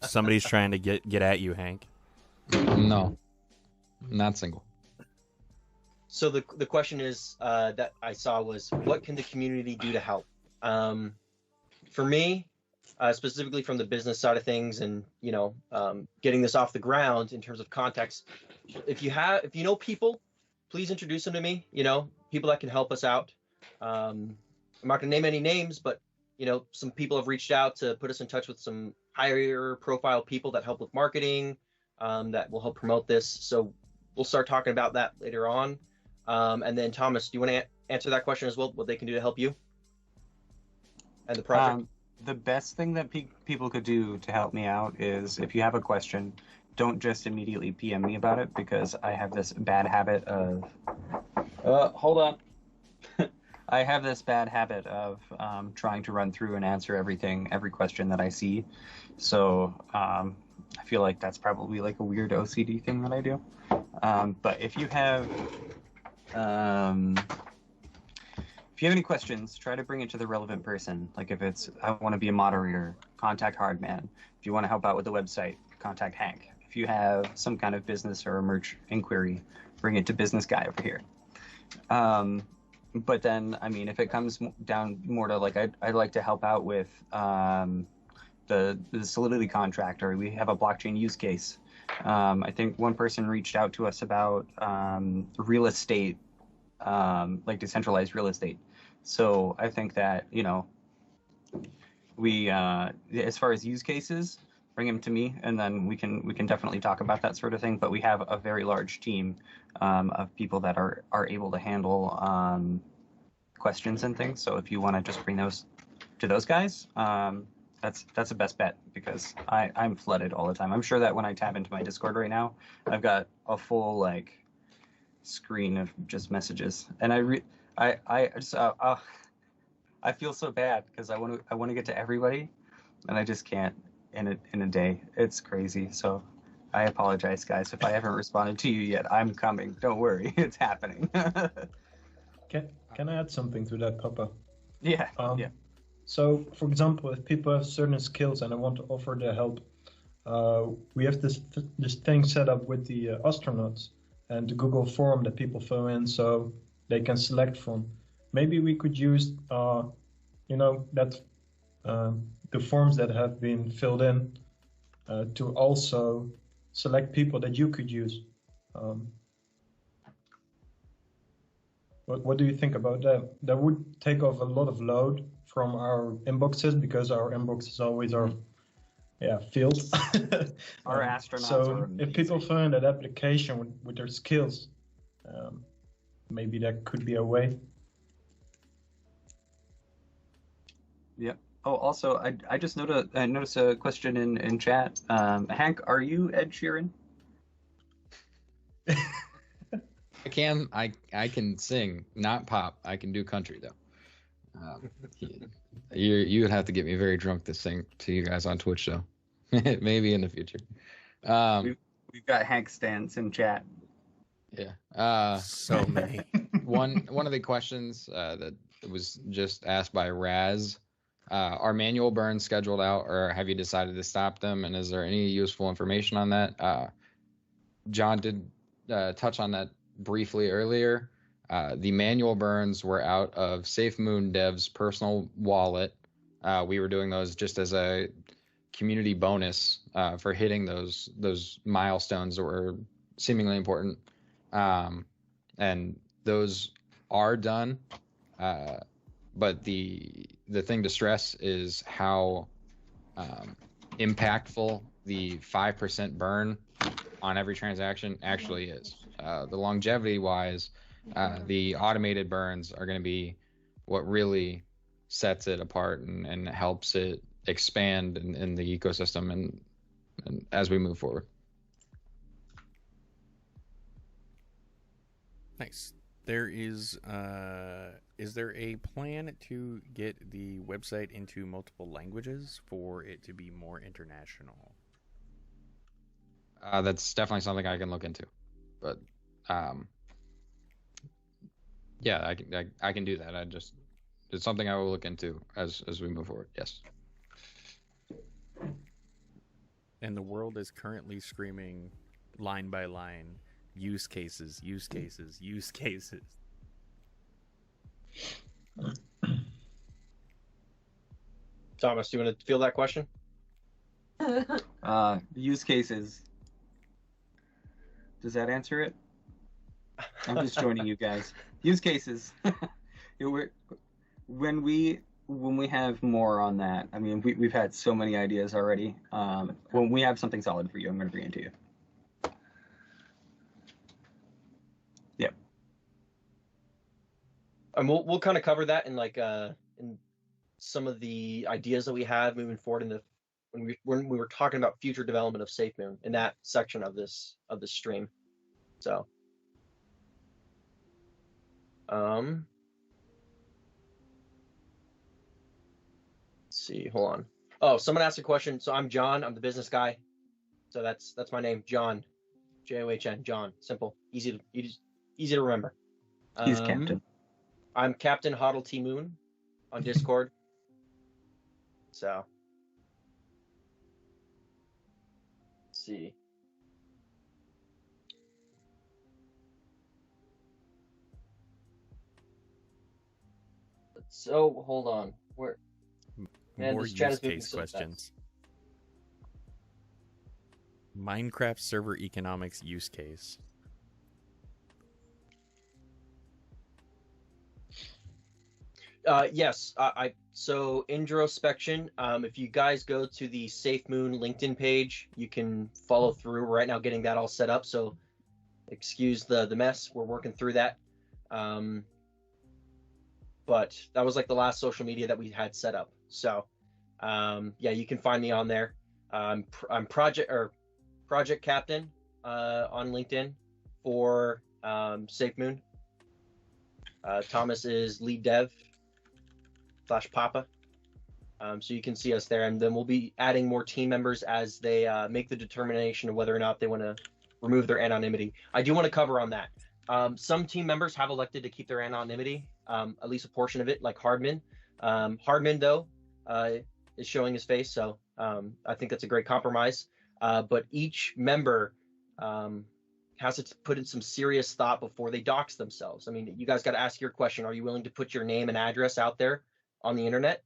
A: Somebody's trying to get at you, Hank.
G: No, not single.
C: So the question is that I saw was, what can the community do to help? For me, specifically from the business side of things, and you know, getting this off the ground in terms of context, if you know people, please introduce them to me. You know, people that can help us out. I'm not gonna name any names, but you know, some people have reached out to put us in touch with some higher profile people that help with marketing, that will help promote this. So we'll start talking about that later on. And then Thomas, do you want to answer that question as well? What they can do to help you and the project?
B: The best thing that people could do to help me out is, if you have a question, don't just immediately PM me about it, because I have this bad habit of. Hold on. I have this bad habit of trying to run through and answer every question that I see. So I feel like that's probably like a weird OCD thing that I do. But if you have any questions, try to bring it to the relevant person. Like if it's, I want to be a moderator, contact Hardman. If you want to help out with the website, contact Hank. If you have some kind of business or merch inquiry, bring it to business guy over here. But then, I mean, if it comes down more to like, I'd like to help out with the Solidity contract, or we have a blockchain use case. I think one person reached out to us about real estate, like decentralized real estate. So I think that, you know, we, as far as use cases, bring him to me, and then we can definitely talk about that sort of thing. But we have a very large team of people that are able to handle questions and things. So if you want to just bring those to those guys, that's the best bet, because I'm flooded all the time. I'm sure that when I tab into my Discord right now, I've got a full like screen of just messages, and I feel so bad because I want to get to everybody, and I just can't in a day. It's crazy. So I apologize, guys, if I haven't responded to you yet. I'm coming. Don't worry, it's happening.
D: Can I add something to that, Papa?
B: Yeah. Yeah.
D: So, for example, if people have certain skills and I want to offer their help, we have this thing set up with the astronauts and the Google form that people fill in, so they can select from. Maybe we could use, that the forms that have been filled in to also select people that you could use. What do you think about that? That would take off a lot of load from our inboxes, because our inboxes always are filled.
B: Our astronauts
D: so
B: are
D: if people fill in that application with their skills, maybe that could be a way.
B: Yep. Oh, also, I just noticed a question in chat. Hank, are you Ed Sheeran?
G: I can sing, not pop. I can do country though. You would have to get me very drunk to sing to you guys on Twitch though. Maybe in the future.
B: We've got Hank stance in chat.
G: Yeah.
A: So many.
G: One of the questions that was just asked by Raz. Are manual burns scheduled out, or have you decided to stop them? And is there any useful information on that? John did touch on that briefly earlier. The manual burns were out of SafeMoon Dev's personal wallet. We were doing those just as a community bonus for hitting those milestones that were seemingly important. And those are done. But the thing to stress is how impactful the 5% burn on every transaction actually is. The longevity-wise, the automated burns are going to be what really sets it apart and helps it expand in the ecosystem and as we move forward.
A: Nice. Is there a plan to get the website into multiple languages for it to be more international?
G: That's definitely something I can look into, but yeah, I can do that. It's something I will look into as we move forward. Yes.
A: And the world is currently screaming line by line, use cases, use cases, use cases.
C: Thomas, do you want to field that question?
B: Use cases. Does that answer it? I'm just joining you guys. Use cases. When we have more on that, I mean, we've had so many ideas already. When we have something solid for you, I'm going to bring it to you. Yep.
C: And we'll kind of cover that in in some of the ideas that we have moving forward in the when we were talking about future development of SafeMoon in that section of this stream. So let's see, hold on. Oh, someone asked a question. So I'm John, I'm the business guy. So that's my name, John. John, John. Simple. Easy to remember.
B: He's Captain.
C: I'm Captain Hoddle T Moon on Discord. So let's see. So hold on. Where? Man,
A: More
C: this chat
A: use
C: is moving
A: case
C: so
A: questions. Minecraft server economics use case.
C: Yes. So introspection. If you guys go to the SafeMoon LinkedIn page, you can follow through. We're right now getting that all set up. So excuse the mess. We're working through that. But that was like the last social media that we had set up. So yeah, you can find me on there. I'm project captain on LinkedIn for SafeMoon. Thomas is lead dev / Papa. So you can see us there, and then we'll be adding more team members as they make the determination of whether or not they want to remove their anonymity. I do want to cover on that. Some team members have elected to keep their anonymity, at least a portion of it, like Hardman. Hardman, though, is showing his face, so I think that's a great compromise. But each member has to put in some serious thought before they dox themselves. I mean, you guys got to ask your question. Are you willing to put your name and address out there on the internet?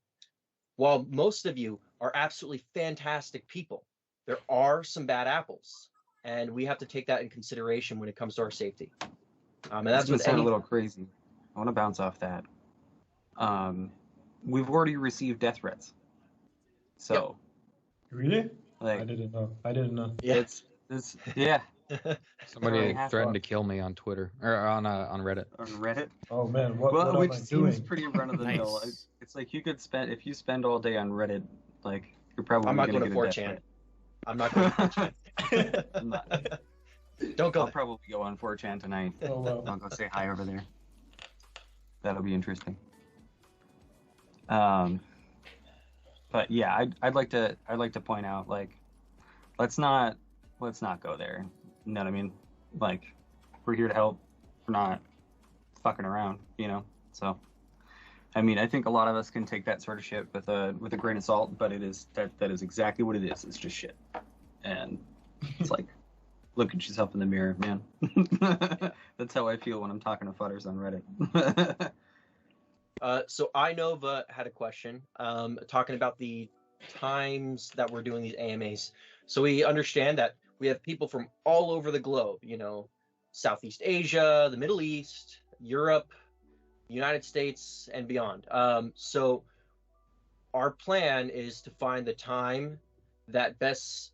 C: While most of you are absolutely fantastic people, there are some bad apples, and we have to take that in consideration when it comes to our safety. And that's
B: going
C: with
B: to sound
C: any...
B: a little crazy. I want to bounce off that. We've already received death threats. So,
D: Really?
B: like,
D: I didn't know.
C: Yeah.
B: it's yeah.
G: Somebody
B: Already half
G: threatened
B: off.
G: to kill me on Twitter or on Reddit.
B: On Reddit.
D: Oh man, what
B: Well,
D: am
B: which
D: I
B: seems
D: doing?
B: pretty run of the mill.
A: Nice.
B: It's like if you spend all day on Reddit, like you're probably
C: I'm not
B: gonna
C: going to
B: get a death
C: 4chan.
B: threat.
C: I'm not going to 4chan.
B: I'm not.
C: Don't go
B: I'll
C: there.
B: probably go on 4chan tonight.
D: Oh well.
B: I'll go say hi over there. That'll be interesting. But yeah, I'd like to point out, like, let's not go there. You know what I mean? Like, we're here to help. We're not fucking around, you know. So, I mean, I think a lot of us can take that sort of shit with a grain of salt, but it is that is exactly what it is. It's just shit, and it's like, look at yourself in the mirror, man. That's how I feel when I'm talking to fudders on Reddit.
C: So Inova had a question, talking about the times that we're doing these AMAs. So we understand that we have people from all over the globe, you know, Southeast Asia, the Middle East, Europe, United States, and beyond. So our plan is to find the time that best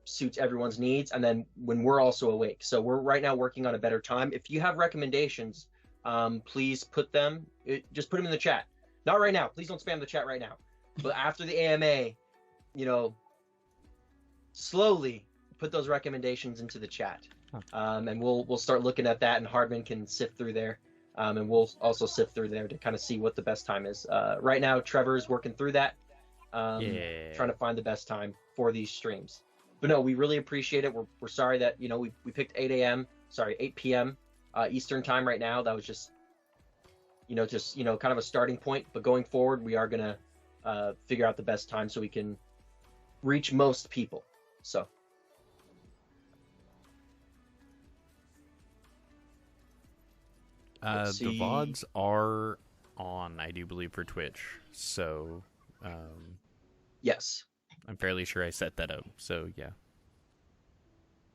C: suits everyone's needs, and then when we're also awake. So we're right now working on a better time. If you have recommendations, please just put them in the chat. Not right now. Please don't spam the chat right now. But after the AMA, you know, slowly put those recommendations into the chat. And we'll start looking at that, and Hardman can sift through there. And we'll also sift through there to kind of see what the best time is. Right now, Trevor's working through that, trying to find the best time for these streams. But no, we really appreciate it. We're sorry that, you know, we picked 8 p.m. Eastern time right now. That was just kind of a starting point. But going forward, we are going to figure out the best time so we can reach most people. So.
A: The VODs are on, I do believe, for Twitch. So,
C: yes.
A: I'm fairly sure I set that up. So, yeah.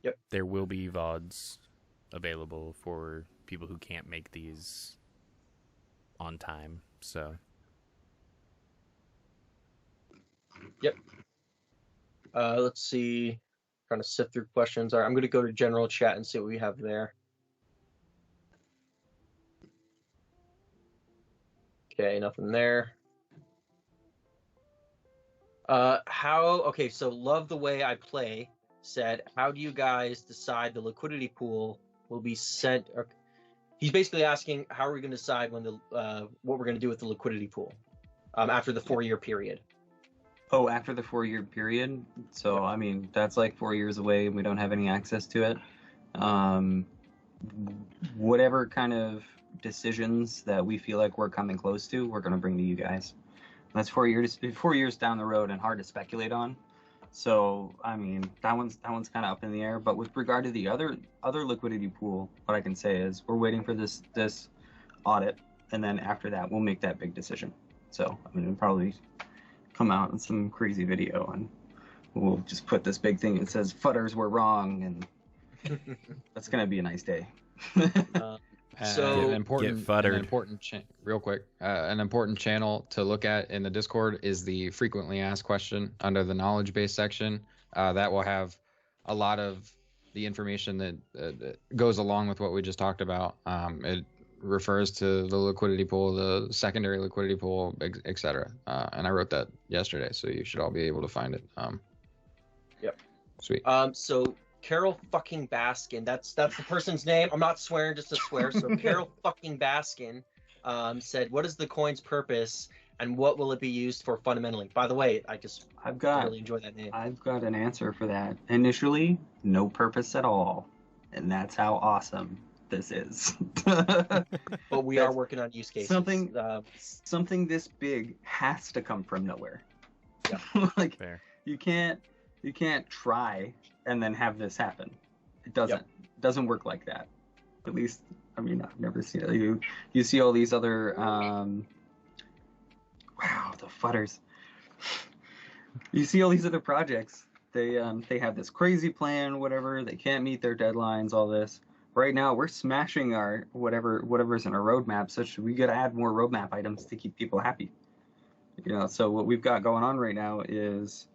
C: Yep.
A: There will be VODs available for people who can't make these on time. So.
C: Yep. Let's see. Trying to sift through questions. All right, I'm going to go to general chat and see what we have there. Okay, nothing there. Okay, so Love the Way I Play said, how do you guys decide the liquidity pool will be sent? Or, he's basically asking, how are we going to decide when what we're going to do with the liquidity pool after the 4-year period?
B: Oh, after the 4-year period? So, yep. I mean, that's like 4 years away and we don't have any access to it. Whatever kind of decisions that we feel like we're coming close to, we're going to bring to you guys. That's 4 years down the road and hard to speculate on. So, I mean, that one's kind of up in the air. But with regard to the other liquidity pool, what I can say is we're waiting for this audit, and then after that, we'll make that big decision. So, I mean, it'll probably come out in some crazy video, and we'll just put this big thing that says "Fudders were wrong," and that's gonna be a nice day.
C: So-
G: an important,
A: futtered.
G: real quick, an important channel to look at in the Discord is the frequently asked question under the knowledge base section. That will have a lot of the information that goes along with what we just talked about. It refers to the liquidity pool, the secondary liquidity pool, etc. And I wrote that yesterday, so you should all be able to find it.
C: Yep.
G: Sweet.
C: So Carol fucking Baskin, that's the person's name. I'm not swearing just to swear. So Carol fucking Baskin said, "What is the coin's purpose, and what will it be used for fundamentally?" By the way,
B: I've got
C: really enjoy that name.
B: I've got an answer for that. Initially, no purpose at all, and that's how awesome this is.
C: But we are
B: That's
C: working on use cases.
B: Something this big has to come from nowhere.
C: Yeah.
B: Like
A: Fair.
B: you can't try and then have this happen. It doesn't work like that. At least, I mean, I've never seen it. You see all these other wow, the futters. You see all these other projects. They have this crazy plan, whatever. They can't meet their deadlines, all this. Right now, we're smashing our whatever's in our roadmap, such we got to add more roadmap items to keep people happy. So what we've got going on right now is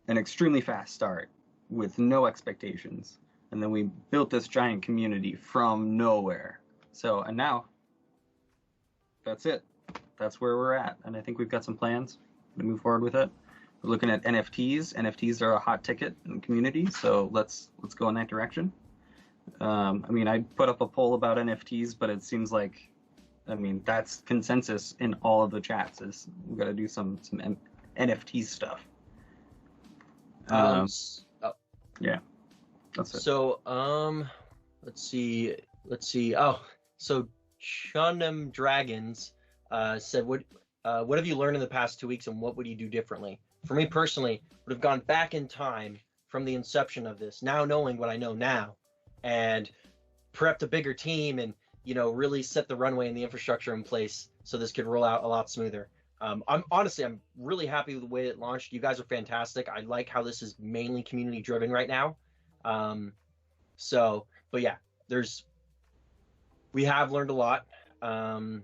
B: an extremely fast start with no expectations, and then we built this giant community from nowhere. And now that's it. That's where we're at, and I think we've got some plans to move forward with it. We're looking at NFTs. NFTs are a hot ticket in the community, so let's go in that direction. I mean, I put up a poll about NFTs, but it seems like, I mean, that's consensus in all of the chats is we got to do some NFT stuff. Yeah, that's it.
C: So let's see. Oh, so Chunum Dragons said, what have you learned in the past 2 weeks, and what would you do differently? For me personally, would have gone back in time from the inception of this, now knowing what I know now, and prepped a bigger team and really set the runway and the infrastructure in place so this could roll out a lot smoother. I'm really happy with the way it launched. You guys are fantastic. I like how this is mainly community driven right now. But yeah, we have learned a lot. Thomas,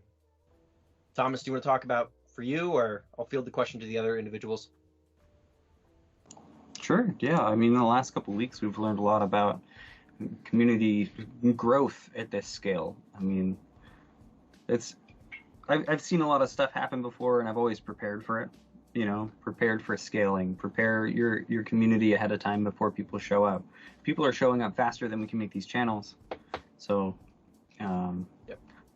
C: do you want to talk about for you, or I'll field the question to the other individuals?
B: Sure. Yeah. I mean, in the last couple of weeks, we've learned a lot about community growth at this scale. I mean, I've seen a lot of stuff happen before, and I've always prepared for it. Prepared for scaling. Prepare your community ahead of time before people show up. People are showing up faster than we can make these channels. So, I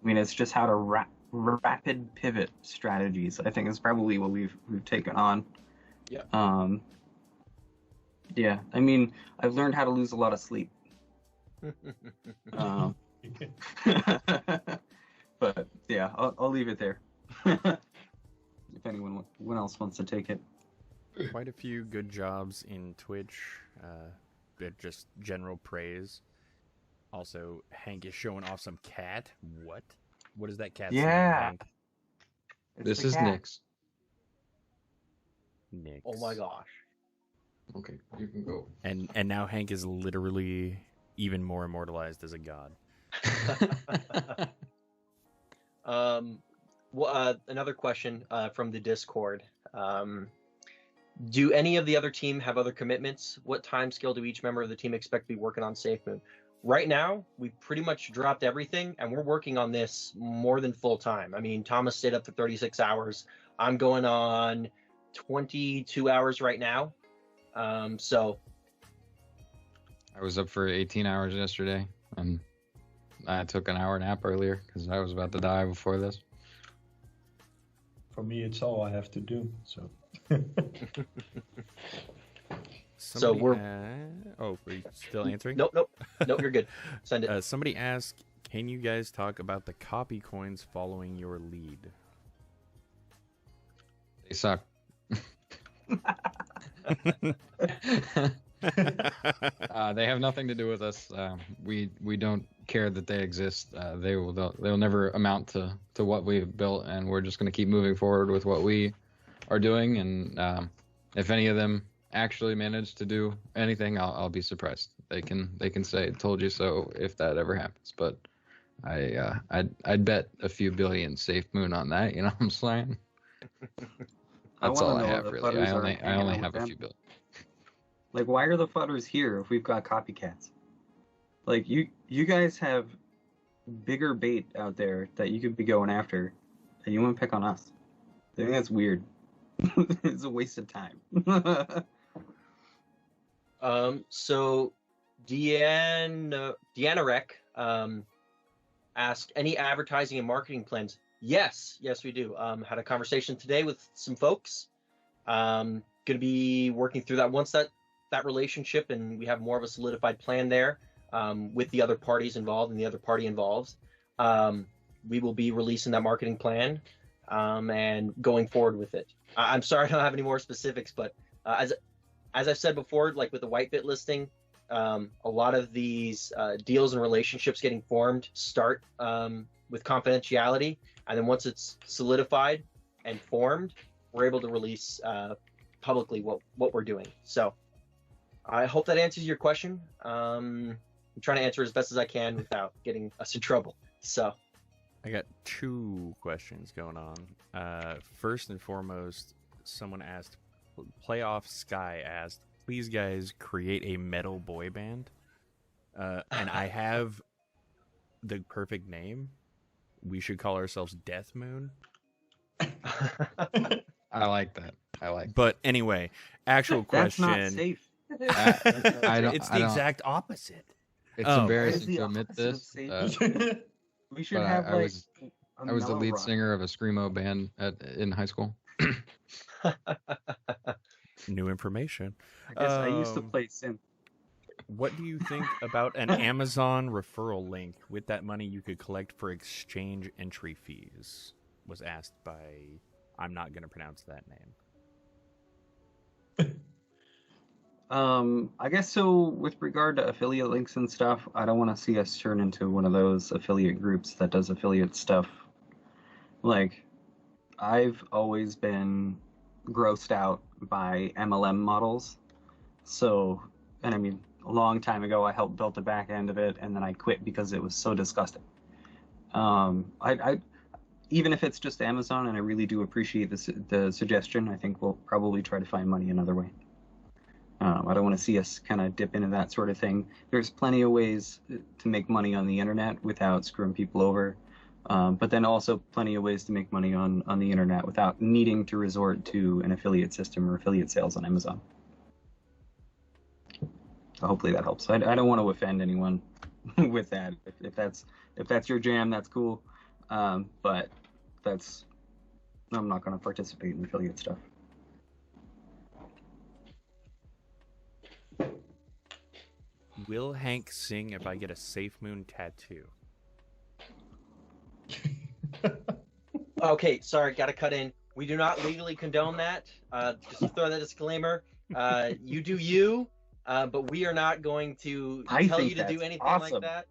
B: mean, it's just how to rapid pivot strategies. I think is probably what we've taken on.
C: Yeah.
B: Yeah. I mean, I've learned how to lose a lot of sleep. But yeah, I'll leave it there. If anyone else wants to take it.
A: Quite a few good jobs in Twitch. Just general praise. Also, Hank is showing off some cat. What is that cat?
B: Yeah.
A: Hank?
G: This is Nick's.
A: Nick.
C: Oh my gosh.
G: Okay, you can go.
A: And now Hank is literally even more immortalized as a god.
C: Another question from the Discord. Do any of the other team have other commitments? What time scale do each member of the team expect to be working on SafeMoon? Right now, we pretty much dropped everything, and we're working on this more than full time. I mean, Thomas stayed up for 36 hours. I'm going on 22 hours right now. So
G: I was up for 18 hours yesterday, and I took an hour nap earlier because I was about to die before this.
D: For me, it's all I have to do. So.
A: Oh, are you still answering?
C: Nope, you're good. Send it.
A: Somebody asked, can you guys talk about the copy coins following your lead?
G: They suck. They have nothing to do with us. We don't care that they exist. They'll never amount to what we've built, and we're just going to keep moving forward with what we are doing. And if any of them actually manage to do anything, I'll be surprised. They can say "told you so" if that ever happens. But I'd bet a few billion SafeMoon on that. You know what I'm saying? That's all I have really. I only have a few billion.
B: Like, why are the fudders here if we've got copycats? Like, you guys have bigger bait out there that you could be going after, and you want to pick on us. I think that's weird. It's a waste of time.
C: So Deanna Rec asked, any advertising and marketing plans? Yes, we do. Had a conversation today with some folks. Going to be working through that once that relationship and we have more of a solidified plan there with the other parties involved and the other party involved. We will be releasing that marketing plan and going forward with it. I'm sorry I don't have any more specifics, but as I've said before, like with the Whitebit listing, a lot of these deals and relationships getting formed start with confidentiality, and then once it's solidified and formed, we're able to release publicly what we're doing. So I hope that answers your question. I'm trying to answer as best as I can without getting us in trouble. So
A: I got 2 questions going on. First and foremost, someone asked, Playoff Sky asked, please guys create a metal boy band. And I have the perfect name. We should call ourselves Death Moon.
G: I like that.
A: But anyway, actual question.
B: That's not safe.
A: It's the exact opposite.
G: It's embarrassing to admit this.
B: We should have
G: I was the lead singer of a screamo band in high school.
A: New information.
B: I guess I used to play synth.
A: What do you think about an Amazon referral link? With that money you could collect for exchange entry fees, was asked by, I'm not going to pronounce that name.
B: I guess so. With regard to affiliate links and stuff, I don't want to see us turn into one of those affiliate groups that does affiliate stuff. Like, I've always been grossed out by MLM models. So, and I mean, a long time ago, I helped build the back end of it, and then I quit because it was so disgusting. I even if it's just Amazon, and I really do appreciate the suggestion, I think we'll probably try to find money another way. I don't want to see us kind of dip into that sort of thing. There's plenty of ways to make money on the internet without screwing people over. But then also plenty of ways to make money on the internet without needing to resort to an affiliate system or affiliate sales on Amazon. So hopefully that helps. I don't want to offend anyone with that. If that's your jam, that's cool. But I'm not going to participate in affiliate stuff.
A: Will Hank sing if I get a SafeMoon tattoo?
C: Okay, sorry, gotta cut in. We do not legally condone that. Just to throw that disclaimer. You do you, but we are not going to tell you to do anything like that.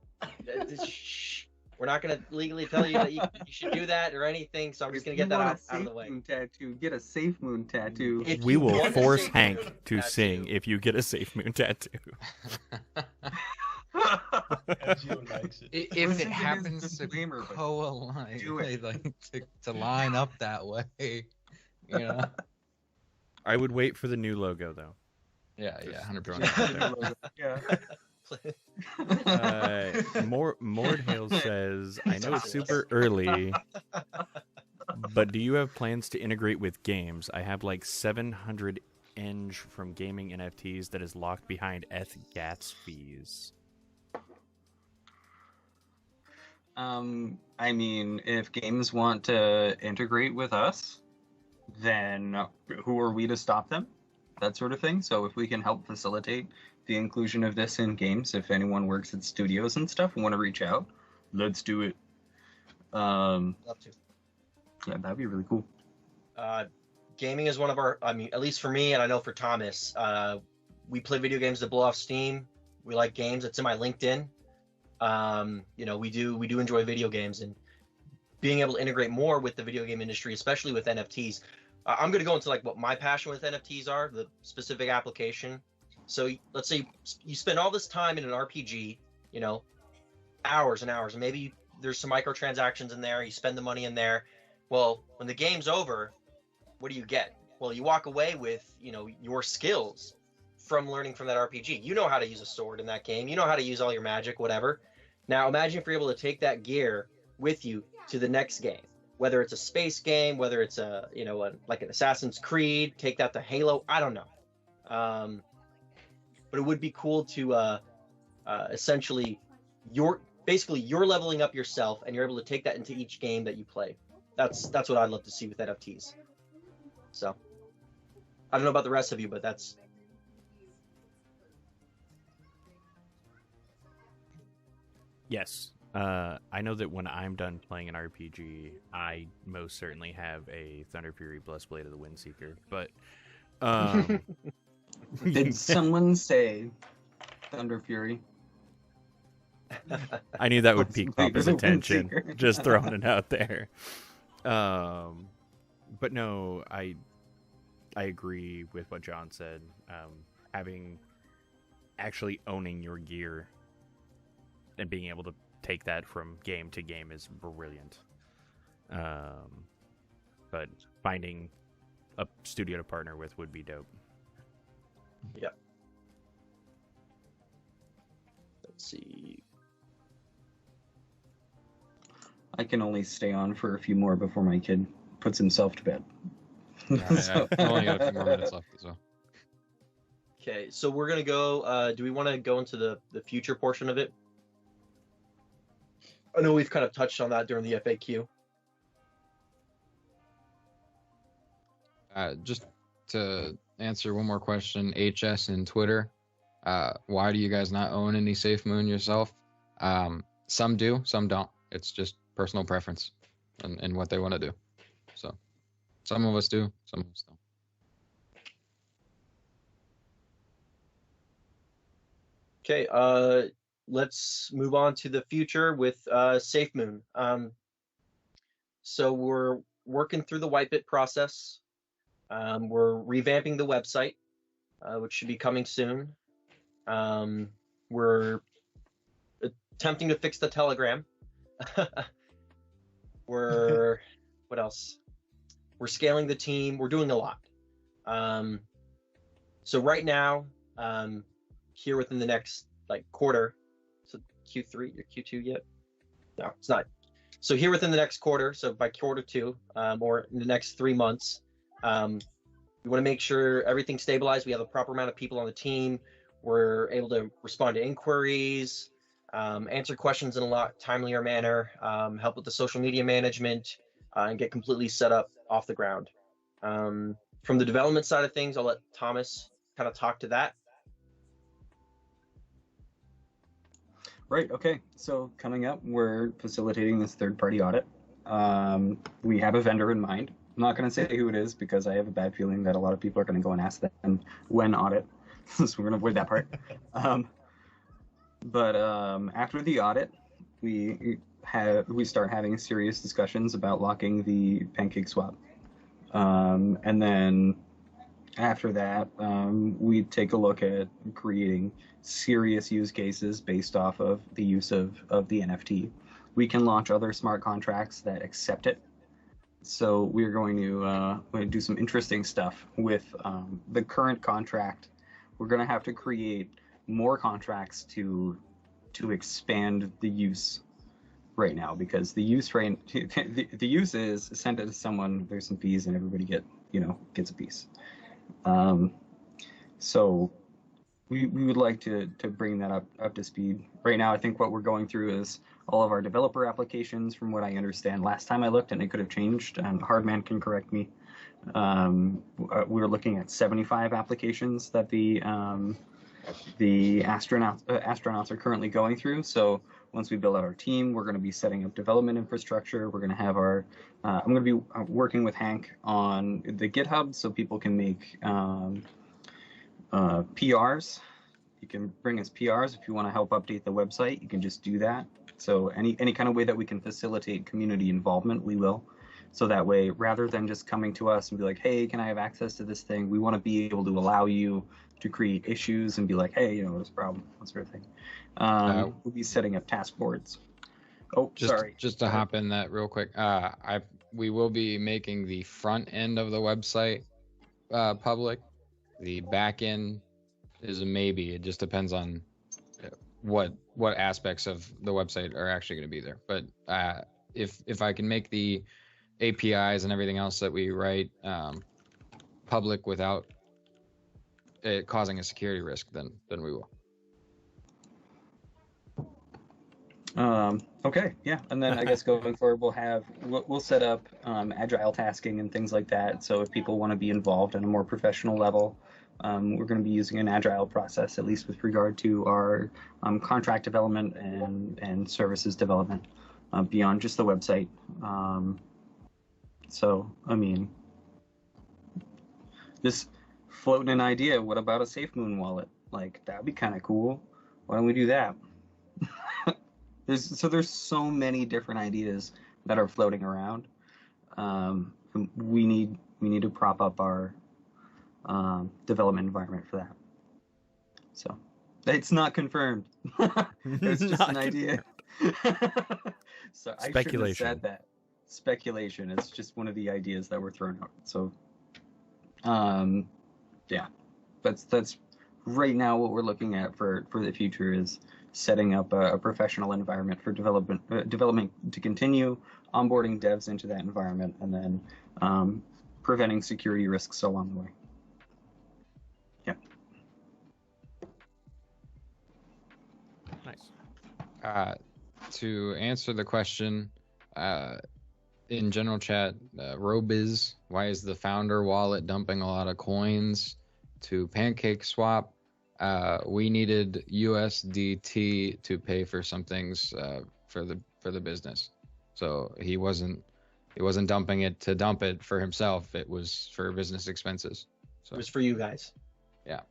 C: Shh. We're not going to legally tell you that you should do that or anything, so I'm just going to get that out of the way.
B: Get a SafeMoon tattoo.
A: We will force Hank to sing if you get a SafeMoon tattoo.
G: If it happens to co-align, to line up that way, you know.
A: I would wait for the new logo though.
G: Yeah, 100%.
B: Yeah.
A: Mordhail says, I know it's super early, but do you have plans to integrate with games? I have like 700 eng from gaming NFTs that is locked behind ETH fees.
B: I mean, if games want to integrate with us, then who are we to stop them? That sort of thing. So if we can help facilitate the inclusion of this in games, if anyone works at studios and stuff and want to reach out, let's do it.
C: Love to.
B: Yeah, that'd be really cool.
C: Gaming is one of our, I mean, at least for me, and I know for Thomas, we play video games that blow off steam. We like games. It's in my LinkedIn. You know, we do enjoy video games, and being able to integrate more with the video game industry, especially with NFTs. I'm going to go into like what my passion with NFTs are, the specific application. So let's say you spend all this time in an RPG, you know, hours and hours, and maybe there's some microtransactions in there. You spend the money in there. Well, when the game's over, what do you get? Well, you walk away with, your skills from learning from that RPG. You know how to use a sword in that game. You know how to use all your magic, whatever. Now, imagine if you're able to take that gear with you to the next game, whether it's a space game, whether it's like an Assassin's Creed, take that to Halo. I don't know. But it would be cool to essentially you're leveling up yourself, and you're able to take that into each game that you play. That's what I'd love to see with NFTs. So I don't know about the rest of you, but that's.
A: Yes. I know that when I'm done playing an RPG, I most certainly have a Thunder Fury Blessed Blade of the Windseeker. But
B: Did someone say Thunder Fury?
A: I knew that would pique
B: Blade of
A: Papa's
B: the
A: attention.
B: Windseeker.
A: Just throwing it out there. But no, I agree with what John said. Actually owning your gear and being able to take that from game to game is brilliant. But finding a studio to partner with would be dope.
C: Yep. Let's see.
B: I can only stay on for a few more before my kid puts himself to bed.
G: Yeah, I only got a few more minutes left as well.
C: Okay, so we're gonna go. Do we want to go into the future portion of it? I know we've kind of touched on that during the FAQ.
G: Just to answer one more question, HS and Twitter, why do you guys not own any SafeMoon yourself? Some do, some don't. It's just personal preference and what they want to do. So some of us do, some of us don't.
C: Okay, let's move on to the future with SafeMoon. So we're working through the whitebit process. We're revamping the website, which should be coming soon. We're attempting to fix the Telegram. What else? We're scaling the team. We're doing a lot. So right now, here within the next quarter, so Q3 or Q2 yet? No, it's not. So here within the next quarter, so by quarter 2, or in the next 3 months, we want to make sure everything's stabilized. We have a proper amount of people on the team. We're able to respond to inquiries, answer questions in a lot timelier manner, help with the social media management, and get completely set up off the ground. From the development side of things, I'll let Thomas kind of talk to that.
B: Right, okay. So coming up, we're facilitating this third-party audit. We have a vendor in mind. I'm not going to say who it is because I have a bad feeling that a lot of people are going to go and ask them when audit. So we're going to avoid that part. But after the audit, we start having serious discussions about locking the pancake swap. And then after that, we take a look at creating serious use cases based off of the use of the NFT. We can launch other smart contracts that accept it. So we're going to do some interesting stuff with the current contract. We're going to have to create more contracts to expand the use right now, because the use the use is send it to someone, there's some fees, and everybody gets a piece. So we would like to bring that up to speed. Right now, I think what we're going through is all of our developer applications, from what I understand. Last time I looked, and it could have changed, and Hardman can correct me, we were looking at 75 applications that the astronauts are currently going through. So once we build out our team, we're going to be setting up development infrastructure. We're going to have our I'm going to be working with Hank on the GitHub so people can make PRs. You can bring us PRs if you want to help update the website. You can just do that. So any kind of way that we can facilitate community involvement, we will. So that way, rather than just coming to us and be like, hey, can I have access to this thing? We want to be able to allow you to create issues and be like, hey, there's a problem, that sort of thing. We'll be setting up task boards. Oh,
G: Just
B: sorry.
G: just to hop in that real quick. We will be making the front end of the website public. The back end is a maybe. It just depends on what aspects of the website are actually going to be there. But if I can make the APIs and everything else that we write public without it causing a security risk, then we will.
B: Okay, yeah, and then I guess going forward, we'll set up agile tasking and things like that. So if people want to be involved on a more professional level, we're going to be using an agile process, at least with regard to our contract development and services development beyond just the website. So I mean, just floating an idea. What about a SafeMoon wallet? Like that'd be kind of cool. Why don't we do that? There's so many different ideas that are floating around. We need to prop up our development environment for that. So it's not confirmed. It's just an idea. So I shouldn't have said that. Speculation. It's just one of the ideas that were thrown out. So yeah, that's right now what we're looking at for the future is setting up a professional environment for development to continue, onboarding devs into that environment, and then preventing security risks along the way. Yeah.
G: Nice. To answer the question, in general chat, Robiz, why is the founder wallet dumping a lot of coins to Pancake Swap? We needed USDT to pay for some things for the business, so he wasn't dumping it to dump it for himself. It was for business expenses. So
C: It was for you guys.
G: yeah,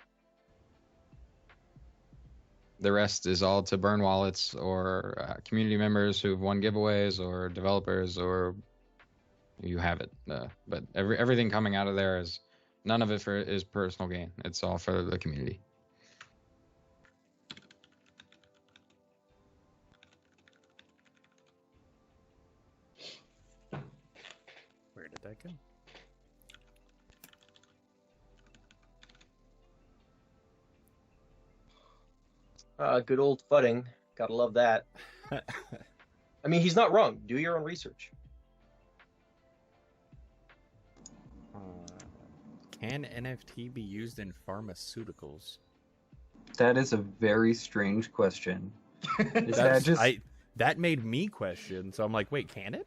G: the rest is all to burn wallets or community members who've won giveaways or developers, or you have it. But everything coming out of there is none of it is personal gain. It's all for the community.
A: Where did that go?
C: Good old fudding. Gotta love that. I mean, he's not wrong. Do your own research.
A: Can NFT be used in pharmaceuticals?
B: That is a very strange question.
A: That made me question. So I'm like, wait, can it?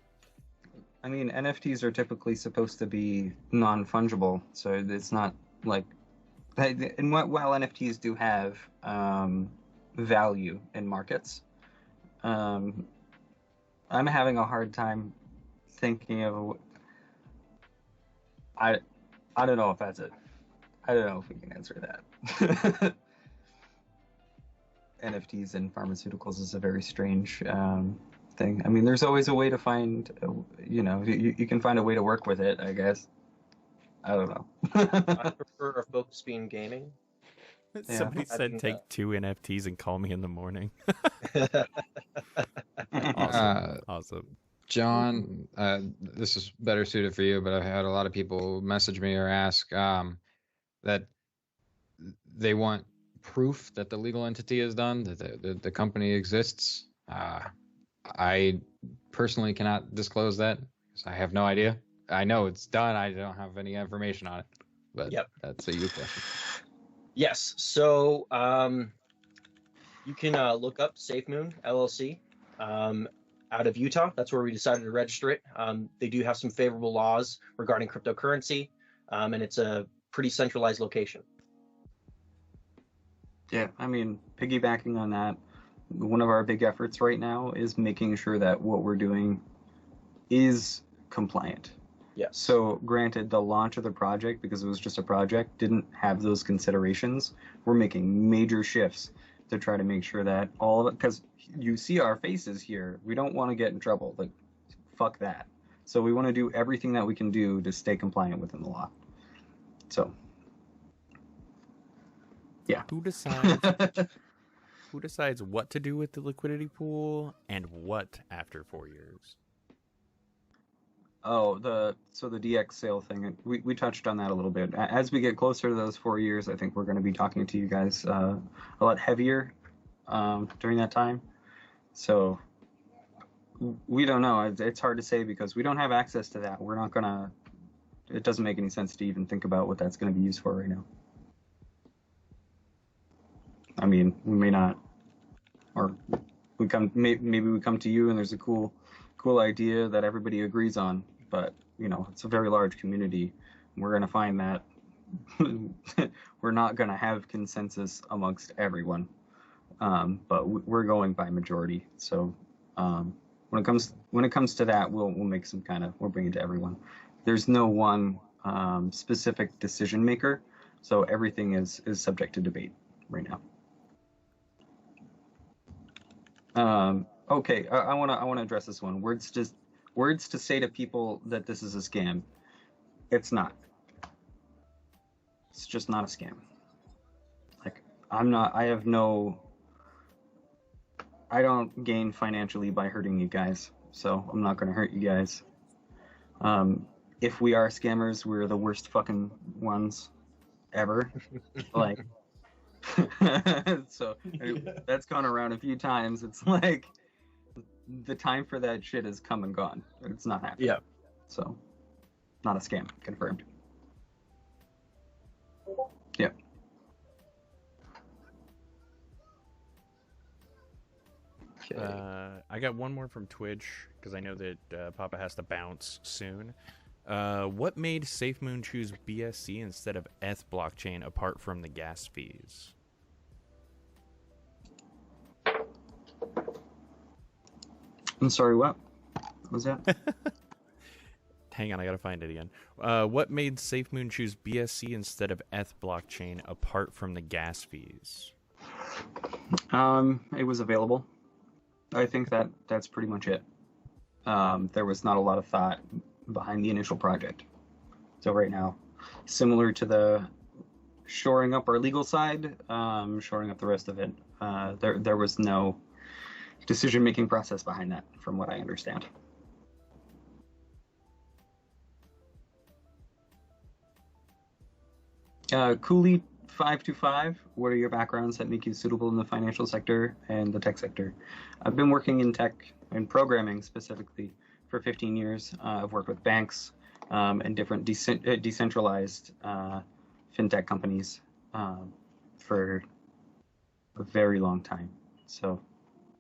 B: I mean, NFTs are typically supposed to be non-fungible, so it's not like. And while NFTs do have value in markets, I'm having a hard time thinking of. I don't know if that's it. I don't know if we can answer that. NFTs and pharmaceuticals is a very strange thing. I mean, there's always a way to find, you can find a way to work with it, I guess. I don't know.
C: I prefer a focus being gaming.
A: Somebody said take 2 NFTs and call me in the morning. Awesome.
G: John, this is better suited for you, but I've had a lot of people message me or ask that they want proof that the legal entity is done, that the company exists. I personally cannot disclose that because I have no idea. I know it's done. I don't have any information on it, but that's a you question.
C: Yes. So you can look up SafeMoon LLC out of Utah. That's where we decided to register it. They do have some favorable laws regarding cryptocurrency, and it's a pretty centralized location.
B: Yeah, I mean, piggybacking on that, one of our big efforts right now is making sure that what we're doing is compliant.
C: Yeah.
B: So granted, the launch of the project, because it was just a project, didn't have those considerations. We're making major shifts to try to make sure that all of it, because you see our faces here, we don't want to get in trouble. Like, fuck that. So we want to do everything that we can do to stay compliant within the law. So, yeah.
A: Who decides? who decides what to do with the liquidity pool and what after 4 years?
B: Oh, the DX sale thing. We touched on that a little bit. As we get closer to those 4 years, I think we're going to be talking to you guys a lot heavier during that time. So we don't know. It's hard to say because we don't have access to that. We're not gonna. It doesn't make any sense to even think about what that's going to be used for right now. I mean, we may not, or maybe we come to you and there's a cool idea that everybody agrees on, but it's a very large community. We're going to find that we're not going to have consensus amongst everyone, but we're going by majority. So when it comes to that, we'll make some we'll bring it to everyone. There's no one specific decision maker, so everything is subject to debate right now. Okay, I wanna address this one. Words to say to people that this is a scam. It's not. It's just not a scam. Like I don't gain financially by hurting you guys, so I'm not gonna hurt you guys. If we are scammers, we're the worst fucking ones ever. Like. So that's gone around a few times. It's like the time for that shit has come and gone. It's not happening.
C: Yeah.
B: So not a scam, confirmed. Yeah.
C: Okay.
A: I got one more from Twitch because I know that Papa has to bounce soon. What made SafeMoon choose BSC instead of ETH blockchain apart from the gas fees?
B: I'm sorry, what was that?
A: Hang on, I gotta find it again. What made SafeMoon choose BSC instead of ETH blockchain apart from the gas fees?
B: It was available. I think that's pretty much it. There was not a lot of thought behind the initial project. So right now, similar to the shoring up our legal side, shoring up the rest of it, there was no decision-making process behind that, from what I understand. Cooley 525, what are your backgrounds that make you suitable in the financial sector and the tech sector? I've been working in tech and programming specifically for 15 years. I've worked with banks and different decentralized fintech companies for a very long time. So,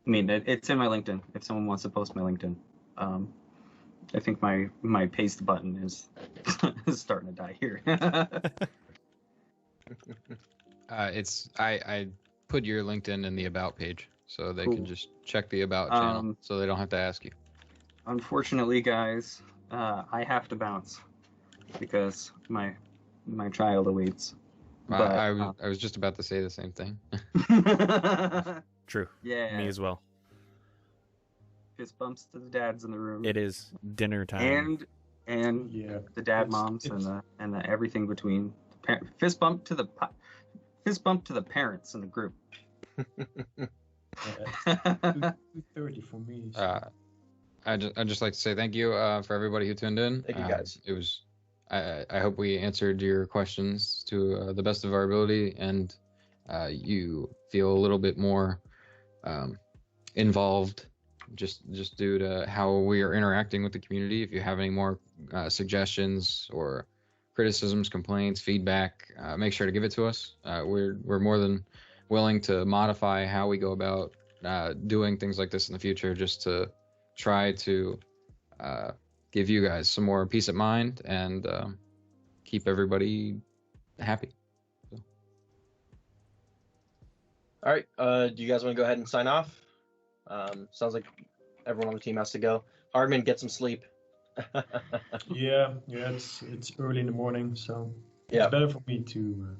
B: I mean, it's in my LinkedIn. If someone wants to post my LinkedIn, I think my paste button is starting to die here.
G: I put your LinkedIn in the about page so they
B: Cool.
G: can just check the about channel so they don't have to ask you.
B: Unfortunately, guys, I have to bounce because my child awaits. But,
G: I was just about to say the same thing.
A: True.
B: Yeah.
A: Me as well.
B: Fist bumps to the dads in the room.
A: It is dinner time.
B: And
D: Yeah.
B: the dad
D: It's-
B: moms
D: it's-
B: and the everything between. Fist bump to the parents in the group.
D: Yeah, 2:30 for me. So.
G: I'd just like to say thank you for everybody who tuned in.
C: Thank you, guys.
G: It was I hope we answered your questions to the best of our ability, and you feel a little bit more involved just due to how we are interacting with the community. If you have any more suggestions or criticisms, complaints, feedback, make sure to give it to us. We're more than willing to modify how we go about doing things like this in the future, just to try to give you guys some more peace of mind and keep everybody happy. So.
C: All right. Do you guys want to go ahead and sign off? Sounds like everyone on the team has to go. Hardman, get some sleep.
D: Yeah, it's early in the morning, so
C: Yeah.
D: it's better for me to.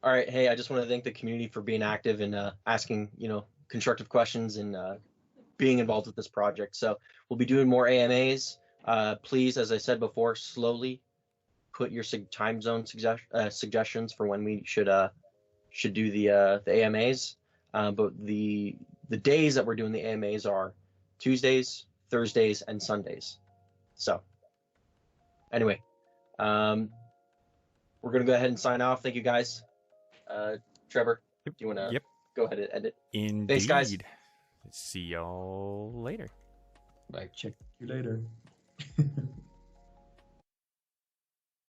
C: All right. Hey, I just want to thank the community for being active and asking, constructive questions and being involved with this project. So we'll be doing more AMAs. Please, as I said before, slowly put your time zone suggestions for when we should should do the AMAs. But the days that we're doing the AMAs are Tuesdays, Thursdays, and Sundays. So anyway, we're gonna go ahead and sign off. Thank you guys. Trevor, do you want to go ahead and end it?
A: Indeed.
C: Thanks, guys.
A: See y'all later.
G: Like
D: Check you later.